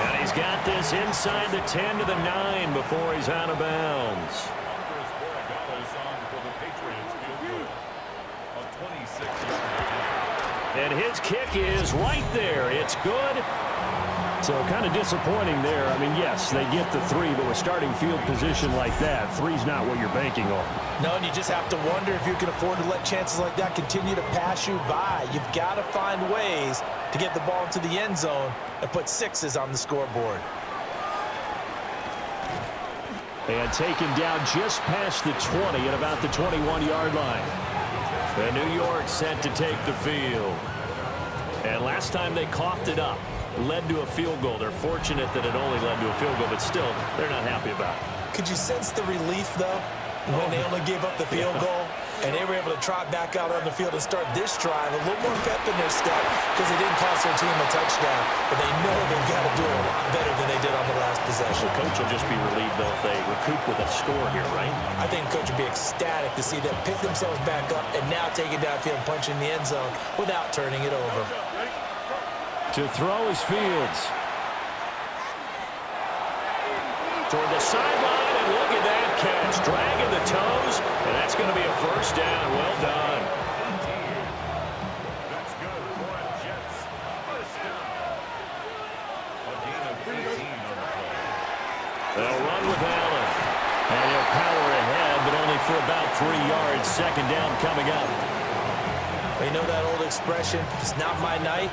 And he's got this inside the 10 to the 9 before he's out of bounds. And his kick is right there. It's good. So kind of disappointing there. I mean, yes, they get the 3, but with starting field position like that, 3's not what you're banking on. No, and you just have to wonder if you can afford to let chances like that continue to pass you by. You've got to find ways to get the ball into the end zone and put 6s on the scoreboard. And taken down just past the 20 at about the 21-yard line. And New York set to take the field. And last time they coughed it up, led to a field goal. They're fortunate that it only led to a field goal, but still, they're not happy about it. Could you sense the relief, though, when they only gave up the field goal and they were able to trot back out on the field and start this drive a little more pep in their step because they didn't cost their team a touchdown, but they know they've got to do it a lot better than they did on the last possession. The coach will just be relieved, though, if they recoup with a score here, right? I think the coach would be ecstatic to see them pick themselves back up and now take it downfield and punch in the end zone without turning it over. To throw is Fields. Toward the sideline, and look at that catch. Dragging the toes, and that's going to be a first down. Well done. That's good for a Jets first down. A gain of 18 on the play. They'll run with Allen. And he'll power ahead, but only for about 3 yards. Second down coming up. You know that old expression, it's not my night?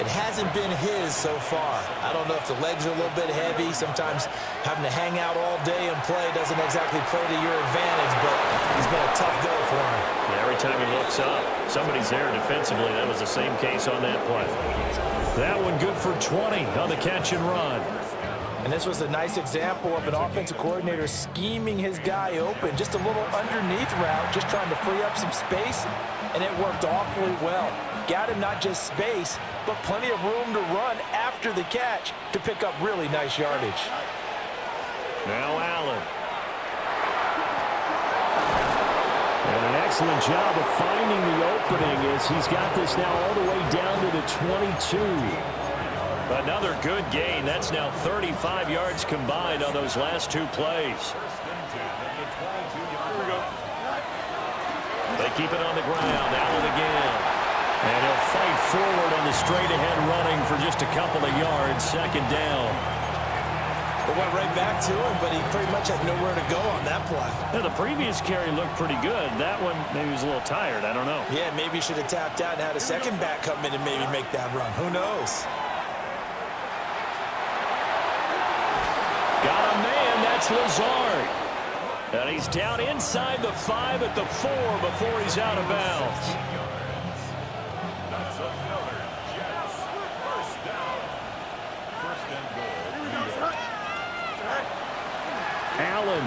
It hasn't been his so far. I don't know if the legs are a little bit heavy. Sometimes having to hang out all day and play doesn't exactly play to your advantage, but it's been a tough go for him. Yeah, every time he looks up, somebody's there defensively. That was the same case on that play. That one good for 20 on the catch and run. And this was a nice example of an offensive coordinator scheming his guy open. Just a little underneath route, just trying to free up some space, and it worked awfully well. Got him not just space, but plenty of room to run after the catch to pick up really nice yardage. Now Allen. And an excellent job of finding the opening as he's got this now all the way down to the 22. Another good gain. That's now 35 yards combined on those last two plays. They keep it on the ground. Allen again. And he'll fight forward on the straight-ahead running for just a couple of yards. Second down. It went right back to him, but he pretty much had nowhere to go on that play. Yeah, the previous carry looked pretty good. That one, maybe he was a little tired. I don't know. Yeah, maybe he should have tapped out and had a second back come in and maybe make that run. Who knows? Got a man. That's Lazard. And he's down inside the 5 at the 4 before he's out of bounds. That's another Jets first down. First and goal. Allen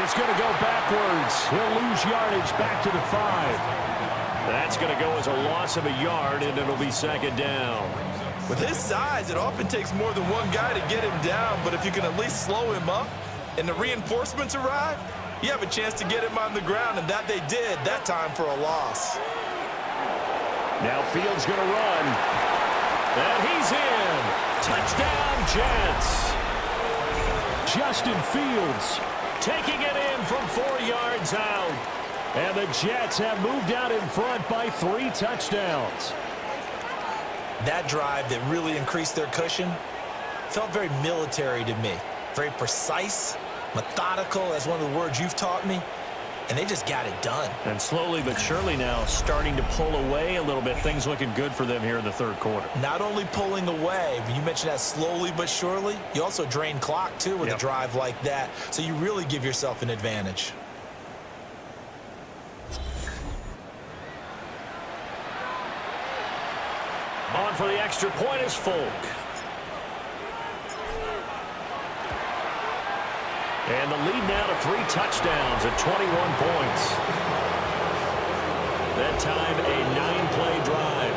is going to go backwards. He'll lose yardage back to the 5. That's going to go as a loss of a yard, and it'll be second down. With his size, it often takes more than one guy to get him down, but if you can at least slow him up and the reinforcements arrive, you have a chance to get him on the ground, and that they did that time for a loss. Now Fields going to run. And he's in. Touchdown, Jets. Justin Fields taking it in from 4 yards out. And the Jets have moved out in front by 3 touchdowns. That drive that really increased their cushion felt very military to me. Very precise, methodical, that's one of the words you've taught me. And they just got it done. And slowly but surely now starting to pull away a little bit. Things looking good for them here in the third quarter. Not only pulling away, but you mentioned that slowly but surely. You also drain clock, too, with a drive like that. So you really give yourself an advantage. On for the extra point is Folk. And the lead now to 3 touchdowns at 21 points. That time a 9-play drive.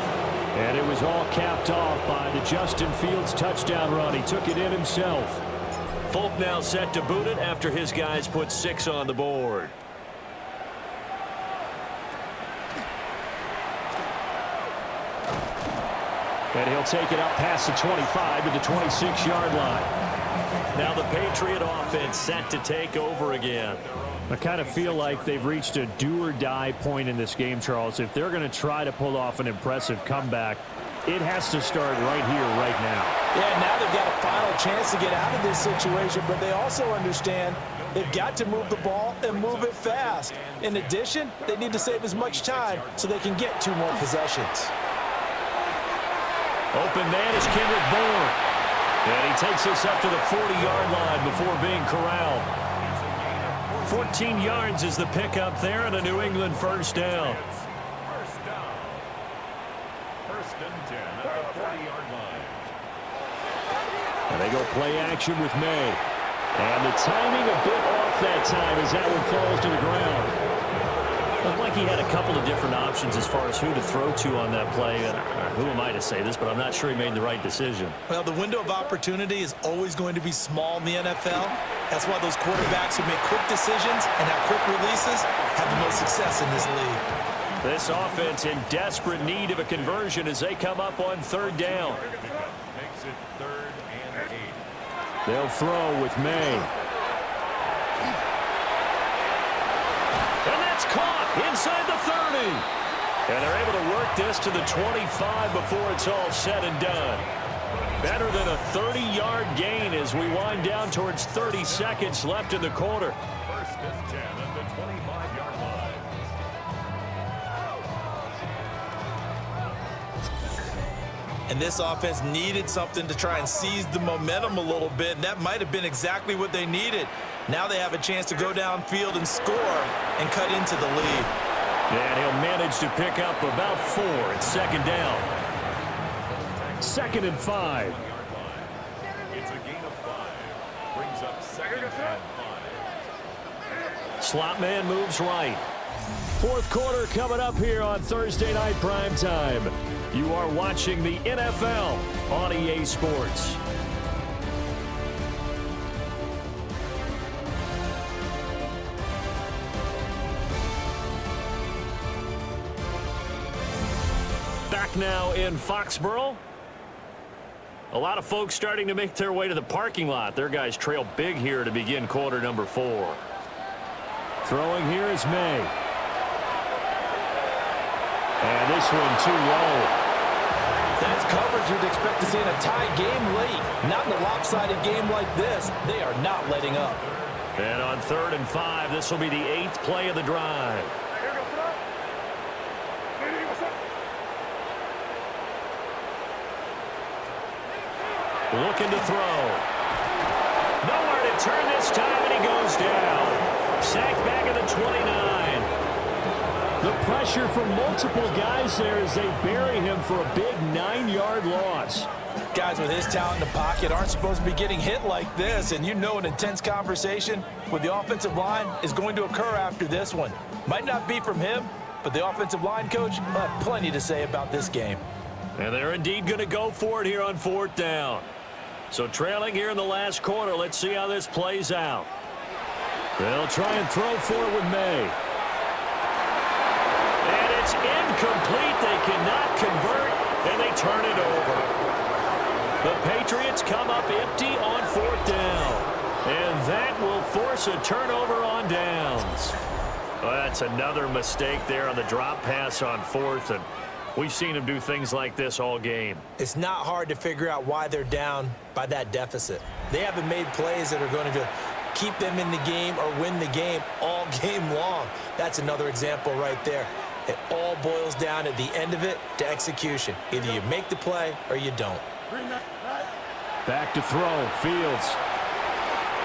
And it was all capped off by the Justin Fields touchdown run. He took it in himself. Folk now set to boot it after his guys put 6 on the board. And he'll take it up past the 25 to the 26-yard line. Now the Patriot offense set to take over again. I kind of feel like they've reached a do-or-die point in this game, Charles. If they're going to try to pull off an impressive comeback, it has to start right here, right now. Yeah, now they've got a final chance to get out of this situation, but they also understand they've got to move the ball and move it fast. In addition, they need to save as much time so they can get 2 more possessions. Open man is Kendrick Bourne. And he takes us up to the 40-yard line before being corralled. 14 yards is the pickup there and a New England first down. First down. First and 10 at the 40-yard line. And they go play action with May. And the timing a bit off that time as that one falls to the ground. Looked like he had a couple of different options as far as who to throw to on that play. And who am I to say this, but I'm not sure he made the right decision. Well, the window of opportunity is always going to be small in the NFL. That's why those quarterbacks who make quick decisions and have quick releases have the most success in this league. This offense in desperate need of a conversion as they come up on 3rd down. Makes it 3rd and 8. They'll throw with May. And that's caught inside the 30. And they're able to work this to the 25 before it's all said and done. Better than a 30-yard gain as we wind down towards 30 seconds left in the quarter. First and 10 at the 25-yard line. And this offense needed something to try and seize the momentum a little bit, and that might have been exactly what they needed. Now they have a chance to go downfield and score and cut into the lead. And he'll manage to pick up about 4 at 2nd down. 2nd and 5. It's a gain of 5. Brings up second and 5. Slot man moves right. Fourth quarter coming up here on Thursday Night Primetime. You are watching the NFL on EA Sports. Back now in Foxborough. A lot of folks starting to make their way to the parking lot. Their guys trail big here to begin quarter number 4. Throwing here is May. And this one too low. That's coverage you'd expect to see in a tie game late. Not in a lopsided game like this. They are not letting up. And on 3rd and 5, this will be the 8th play of the drive. Looking to throw. Nowhere to turn this time, and he goes down. Sacked back at the 29. The pressure from multiple guys there as they bury him for a big 9-yard loss. Guys with his talent in the pocket aren't supposed to be getting hit like this, and you know an intense conversation with the offensive line is going to occur after this one. Might not be from him, but the offensive line coach will have plenty to say about this game. And they're indeed going to go for it here on 4th down. So trailing here in the last quarter, let's see how this plays out. They'll try and throw for it with May. And it's incomplete. They cannot convert, and they turn it over. The Patriots come up empty on 4th down. And that will force a turnover on downs. Well, that's another mistake there on the drop pass on 4th, and we've seen them do things like this all game. It's not hard to figure out why they're down by that deficit. They haven't made plays that are going to keep them in the game or win the game all game long. That's another example right there. It all boils down at the end of it to execution. Either you make the play or you don't. Back to throw. Fields.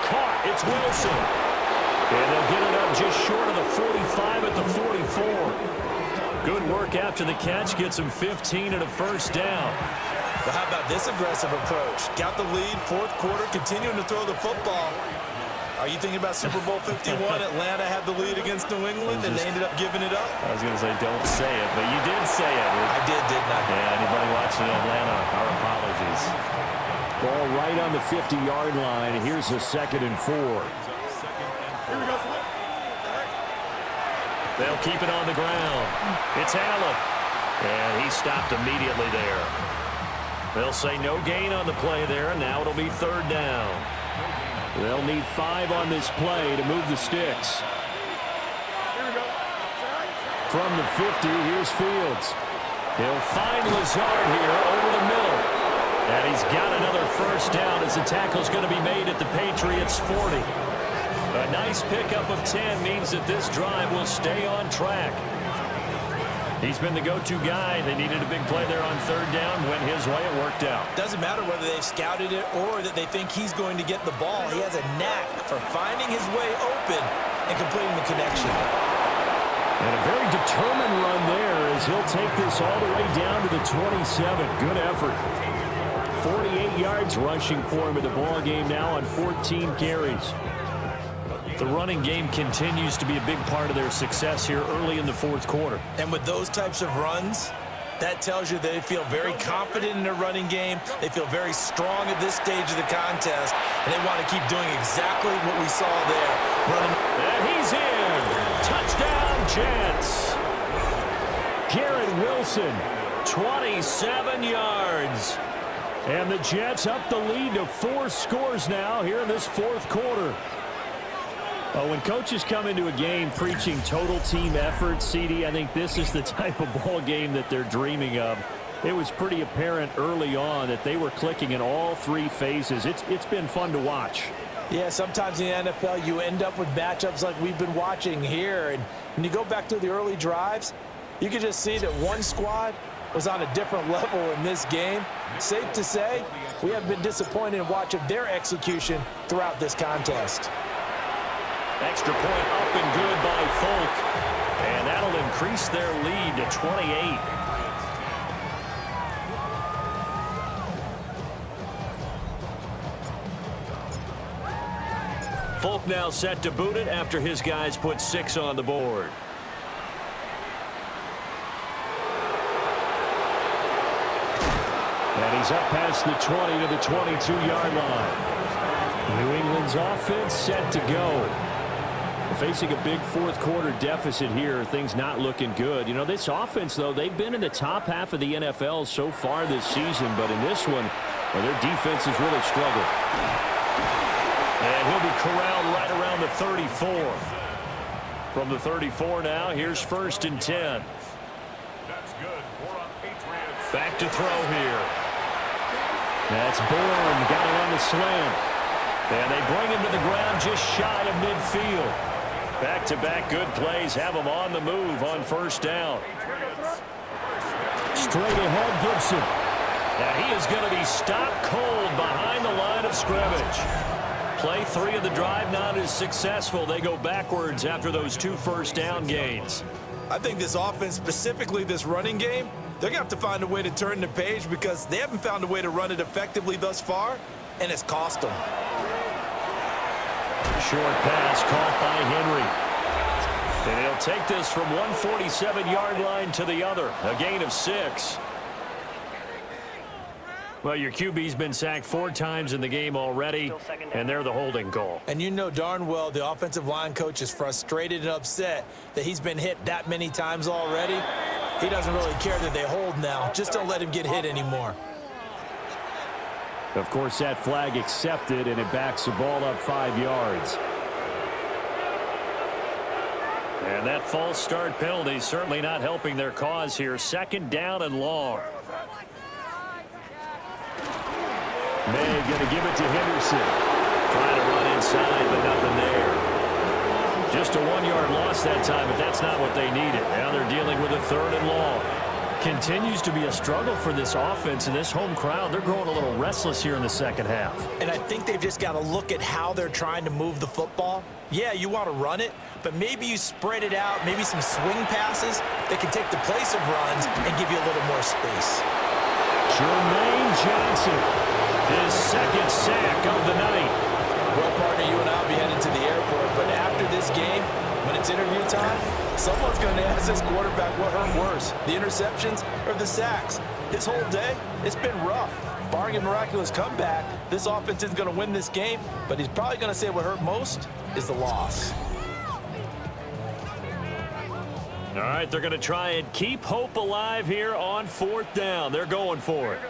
Caught. It's Wilson. And they'll get it up just short of the 45 at the 44. Good work after the catch. Gets him 15 and a first down. But how about this aggressive approach? Got the lead, 4th quarter, continuing to throw the football. Are you thinking about Super Bowl 51? Atlanta had the lead against New England, and they ended up giving it up? I was going to say, don't say it, but you did say it. I did, didn't I? Yeah, anybody watching Atlanta, our apologies. Ball right on the 50-yard line. Here's a 2nd and 4. They'll keep it on the ground. It's Allen. And he stopped immediately there. They'll say no gain on the play there, and now it'll be 3rd down. They'll need 5 on this play to move the sticks. From the 50, here's Fields. He'll find Lazard here over the middle. And he's got another first down as the tackle's going to be made at the Patriots' 40. A nice pickup of 10 means that this drive will stay on track. He's been the go-to guy. They needed a big play there on 3rd down. Went his way. It worked out. Doesn't matter whether they've scouted it or that they think he's going to get the ball. He has a knack for finding his way open and completing the connection. And a very determined run there as he'll take this all the way down to the 27. Good effort. 48 yards rushing for him in the ball game now on 14 carries. The running game continues to be a big part of their success here early in the 4th quarter. And with those types of runs, that tells you they feel very confident in their running game. They feel very strong at this stage of the contest, and they want to keep doing exactly what we saw there. And he's in. Touchdown, Jets. Garrett Wilson, 27 yards. And the Jets up the lead to 4 scores now here in this 4th quarter. Well, when coaches come into a game preaching total team effort, CD, I think this is the type of ball game that they're dreaming of. It was pretty apparent early on that they were clicking in all 3 phases. It's been fun to watch. Yeah, sometimes in the NFL you end up with matchups like we've been watching here. And when you go back to the early drives, you can just see that one squad was on a different level in this game. Safe to say, we have been disappointed in watching their execution throughout this contest. Extra point up and good by Folk. And that'll increase their lead to 28. Folk now set to boot it after his guys put 6 on the board. And he's up past the 20 to the 22-yard line. New England's offense set to go. Facing a big fourth quarter deficit here, things not looking good. You know, this offense, though, they've been in the top half of the NFL so far this season, but in this one, well, their defense has really struggled. And he'll be corralled right around the 34. From the 34 now, here's 1st and 10. That's good for a Patriots. Back to throw here. That's Bourne, got it on the slant. And they bring him to the ground just shy of midfield. Back-to-back good plays have him on the move on 1st down. Straight ahead, Gibson. Now he is going to be stopped cold behind the line of scrimmage. Play 3 of the drive not as successful. They go backwards after those 2 first down gains. I think this offense, specifically this running game, they're going to have to find a way to turn the page because they haven't found a way to run it effectively thus far, and it's cost them. Short pass caught by Henry. And he'll take this from 147-yard line to the other. A gain of 6. Well, your QB's been sacked 4 times in the game already, and they're the holding call. And you know darn well the offensive line coach is frustrated and upset that he's been hit that many times already. He doesn't really care that they hold now. Just don't let him get hit anymore. Of course, that flag accepted, and it backs the ball up 5 yards. And that false start penalty certainly not helping their cause here. 2nd down and long. May going to give it to Henderson. Trying to run inside, but nothing there. Just a 1-yard loss that time, but that's not what they needed. Now they're dealing with a 3rd and long. Continues to be a struggle for this offense and this home crowd. They're growing a little restless here in the second half. And I think they've just got to look at how they're trying to move the football. Yeah, you want to run it, but maybe you spread it out, maybe some swing passes that can take the place of runs and give you a little more space. Jermaine Johnson, his 2nd sack of the night. Well, partner, you and I will be headed to the airport, but after this game, when it's interview time, someone's going to ask this quarterback what hurt worse, the interceptions or the sacks. His whole day, it's been rough. Barring a miraculous comeback, this offense isn't going to win this game, but he's probably going to say what hurt most is the loss. All right, they're going to try and keep hope alive here on 4th down. They're going for it.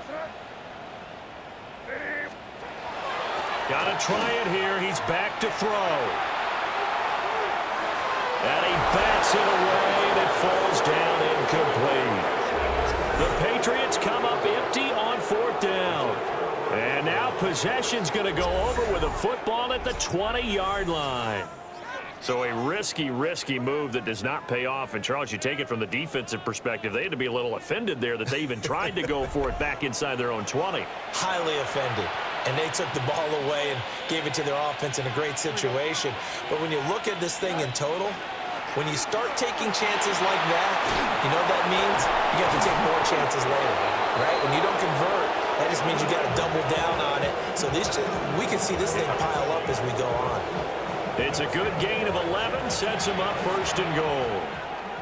Got to try it here. He's back to throw. And he bats it away, and it falls down incomplete. The Patriots come up empty on 4th down. And now possession's going to go over with a football at the 20-yard line. So a risky move that does not pay off. And, Charles, you take it from the defensive perspective. They had to be a little offended there that they even tried to go for it back inside their own 20. Highly offended. And they took the ball away and gave it to their offense in a great situation. But when you look at this thing in total, when you start taking chances like that, you know what that means? You have to take more chances later, right? When you don't convert, that just means you got to double down on it. So we can see this thing pile up as we go on. It's a good gain of 11, sets them up 1st and goal.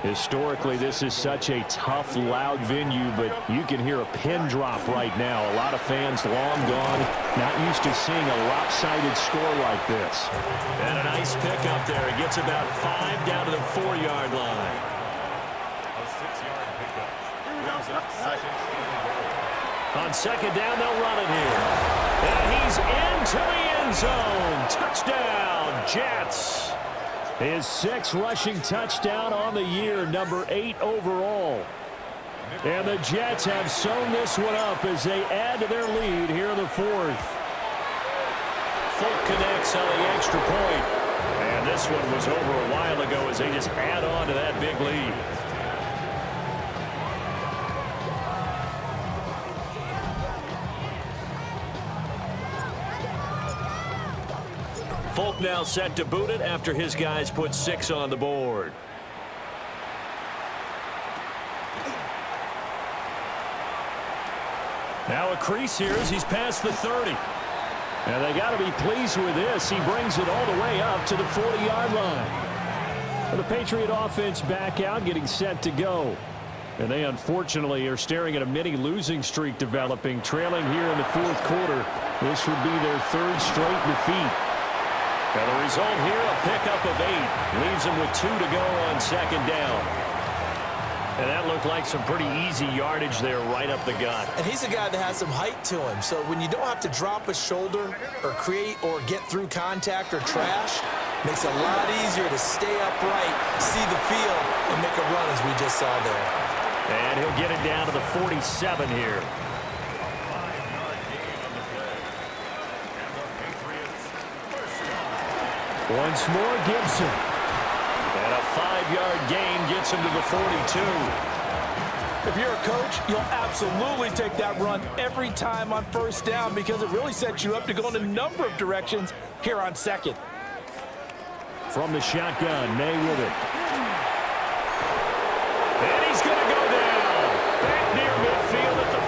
Historically, this is such a tough, loud venue, but you can hear a pin drop right now. A lot of fans long gone, not used to seeing a lopsided score like this. And a nice pickup there. He gets about 5 down to the 4-yard line. A 6-yard pickup. Brings up 2nd and goal. On 2nd down, they'll run it here. And he's into the end zone. Touchdown, Jets. His 6th rushing touchdown on the year, number 8 overall. And the Jets have sewn this one up as they add to their lead here in the 4th. Folk connects on the extra point. And this one was over a while ago as they just add on to that big lead. Folk now set to boot it after his guys put 6 on the board. Now a crease here as he's past the 30. And they got to be pleased with this. He brings it all the way up to the 40-yard line. And the Patriot offense back out, getting set to go. And they unfortunately are staring at a mini losing streak developing, trailing here in the fourth quarter. This would be their third straight defeat. And the result here, a pickup of 8. Leaves them with 2 to go on second down. And that looked like some pretty easy yardage there right up the gut. And he's a guy that has some height to him. So when you don't have to drop a shoulder or create or get through contact or trash, makes it a lot easier to stay upright, see the field, and make a run as we just saw there. And he'll get it down to the 47 here. Once more, Gibson. And a 5-yard gain gets him to the 42. If you're a coach, you'll absolutely take that run every time on first down because it really sets you up to go in a number of directions here on second. From the shotgun, May with it. And he's going to go down. Back near midfield at the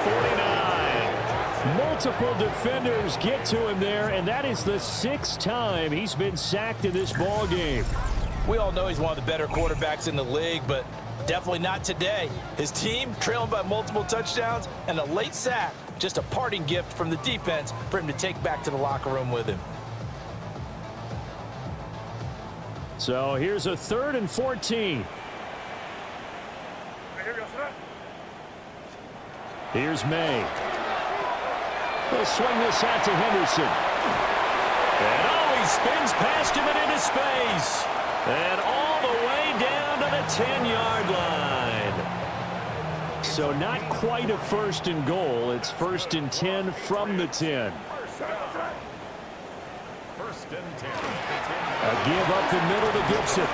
49. Multiple defenders get to him there, and that is the 6th time he's been sacked in this ball game. We all know he's one of the better quarterbacks in the league, but definitely not today. His team trailing by multiple touchdowns and a late sack. Just a parting gift from the defense for him to take back to the locker room with him. So here's a 3rd and 14. Here's May. They'll swing this out to Henderson. And he spins past him and into space. And all the way down to the 10-yard line. So not quite a 1st and goal. It's 1st and 10 from the 10. A give up the middle to Gibson.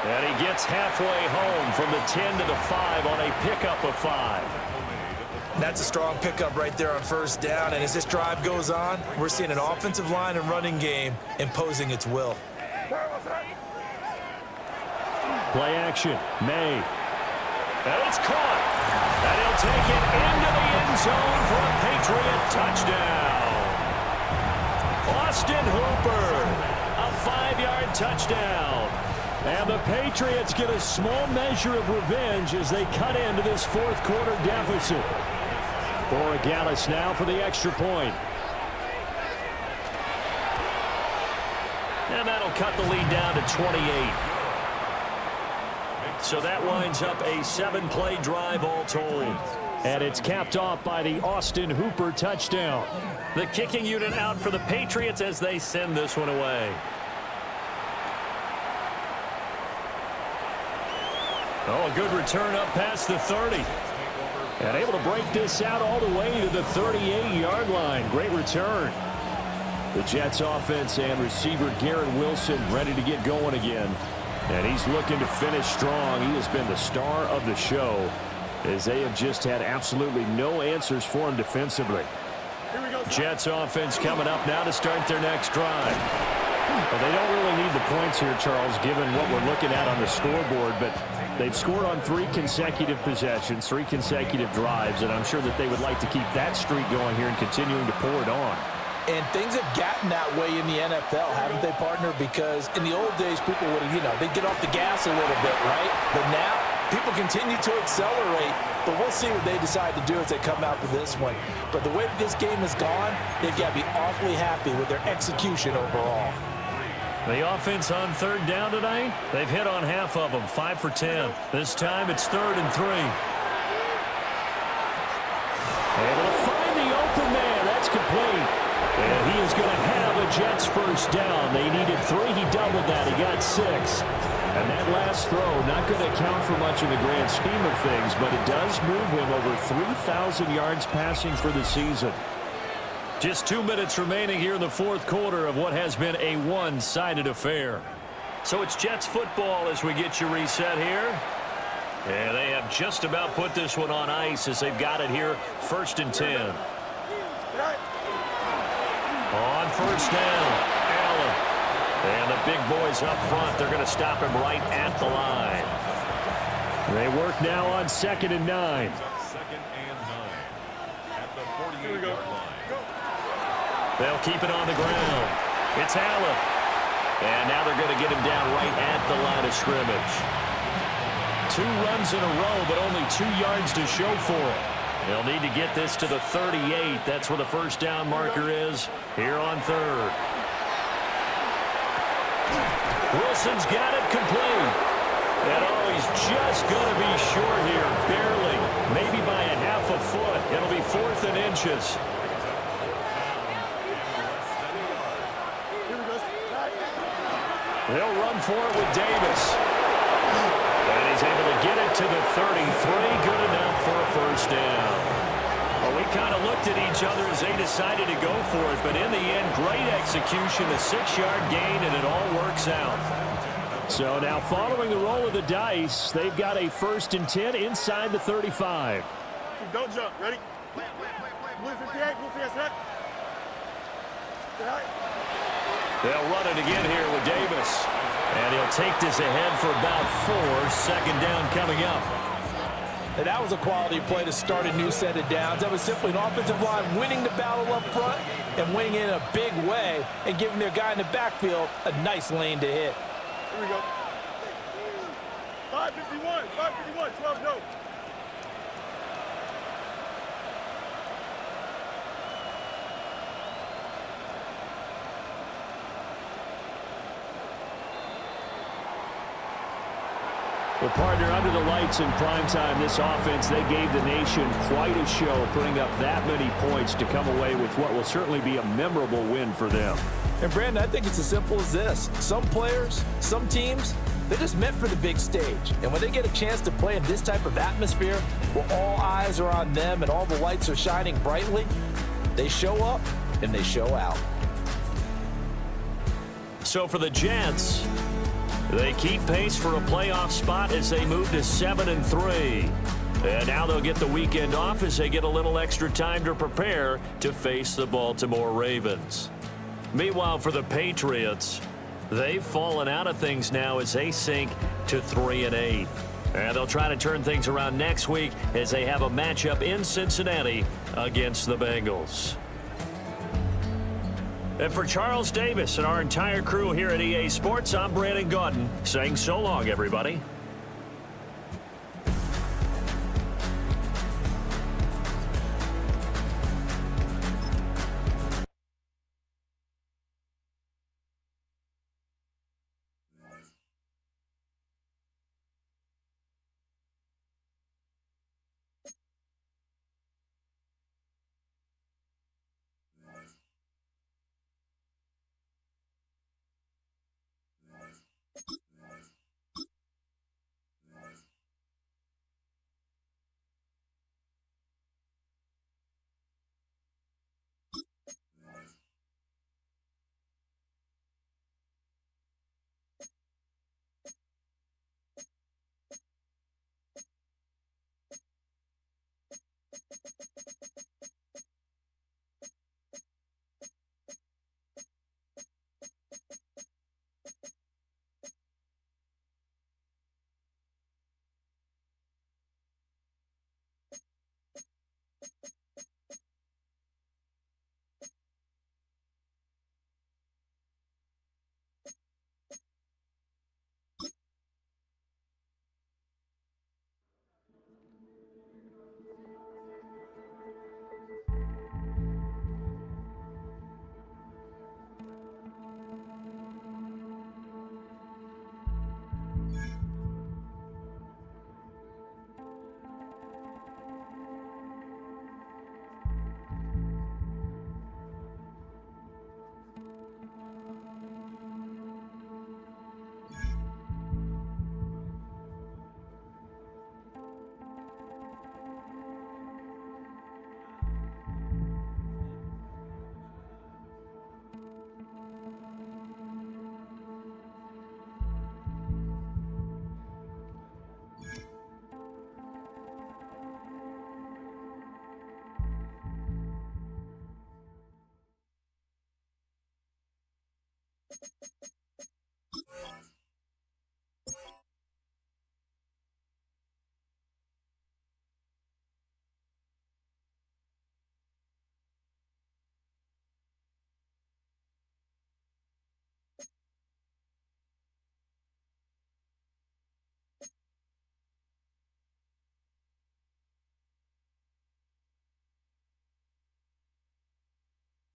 And he gets halfway home from the 10 to the 5 on a pickup of 5. That's a strong pickup right there on first down. And as this drive goes on, we're seeing an offensive line and running game imposing its will. Play action. May. And it's caught. And he'll take it into the end zone for a Patriot touchdown. Austin Hooper. A 5-yard touchdown. And the Patriots get a small measure of revenge as they cut into this fourth quarter deficit. Borregales now for the extra point. And that'll cut the lead down to 28. So that winds up a 7-play drive all told. And it's capped off by the Austin Hooper touchdown. The kicking unit out for the Patriots as they send this one away. Oh, a good return up past the 30. And able to break this out all the way to the 38-yard line. Great return. The Jets offense and receiver Garrett Wilson ready to get going again. And he's looking to finish strong. He has been the star of the show as they have just had absolutely no answers for him defensively. Jets offense coming up now to start their next drive. Well, they don't really need the points here, Charles, given what we're looking at on the scoreboard, but they've scored on 3 consecutive possessions, 3 consecutive drives, and I'm sure that they would like to keep that streak going here and continuing to pour it on. And things have gotten that way in the NFL, haven't they, partner? Because in the old days, people would, they'd get off the gas a little bit, right? But now, people continue to accelerate, but we'll see what they decide to do as they come out for this one. But the way that this game has gone, they've got to be awfully happy with their execution overall. The offense on 3rd down tonight, they've hit on half of them, 5 for 10. This time it's 3rd and 3. Able to find the open man. That's complete. And he is going to have a Jets first down. They needed 3. He doubled that. He got 6. And that last throw, not going to count for much in the grand scheme of things, but it does move him over 3,000 yards passing for the season. Just 2 minutes remaining here in the fourth quarter of what has been a one-sided affair. So it's Jets football as we get you reset here. And they have just about put this one on ice as they've got it here, 1st and 10. On first down, Allen. And the big boys up front, they're going to stop him right at the line. They work now on 2nd and 9. 2nd and 9 at the 48-yard line. They'll keep it on the ground. It's Allen. And now they're going to get him down right at the line of scrimmage. 2 runs in a row, but only 2 yards to show for it. They'll need to get this to the 38. That's where the first down marker is here on 3rd. Wilson's got it complete. And he's just going to be short here, barely. Maybe by a half a foot. It'll be 4th and inches. They'll run for it with Davis. And he's able to get it to the 33. Good enough for a first down. Well, we kind of looked at each other as they decided to go for it. But in the end, great execution, a 6-yard gain, and it all works out. So now following the roll of the dice, they've got a 1st and 10 inside the 35. Don't jump. Ready? Blue 58, blue 58. They'll run it again here with Davis. And he'll take this ahead for about 4. Second down coming up. And that was a quality play to start a new set of downs. That was simply an offensive line winning the battle up front and winning in a big way and giving their guy in the backfield a nice lane to hit. Here we go. 551, 551, 12 no. Well, partner, under the lights in primetime, this offense, they gave the nation quite a show, putting up that many points to come away with what will certainly be a memorable win for them. And, Brandon, I think it's as simple as this. Some players, some teams, they're just meant for the big stage. And when they get a chance to play in this type of atmosphere where all eyes are on them and all the lights are shining brightly, they show up and they show out. So for the Jets, they keep pace for a playoff spot as they move to 7-3. And now they'll get the weekend off as they get a little extra time to prepare to face the Baltimore Ravens. Meanwhile, for the Patriots, they've fallen out of things now as they sink to 3-8. And they'll try to turn things around next week as they have a matchup in Cincinnati against the Bengals. And for Charles Davis and our entire crew here at EA Sports, I'm Brandon Gaudin saying so long, everybody.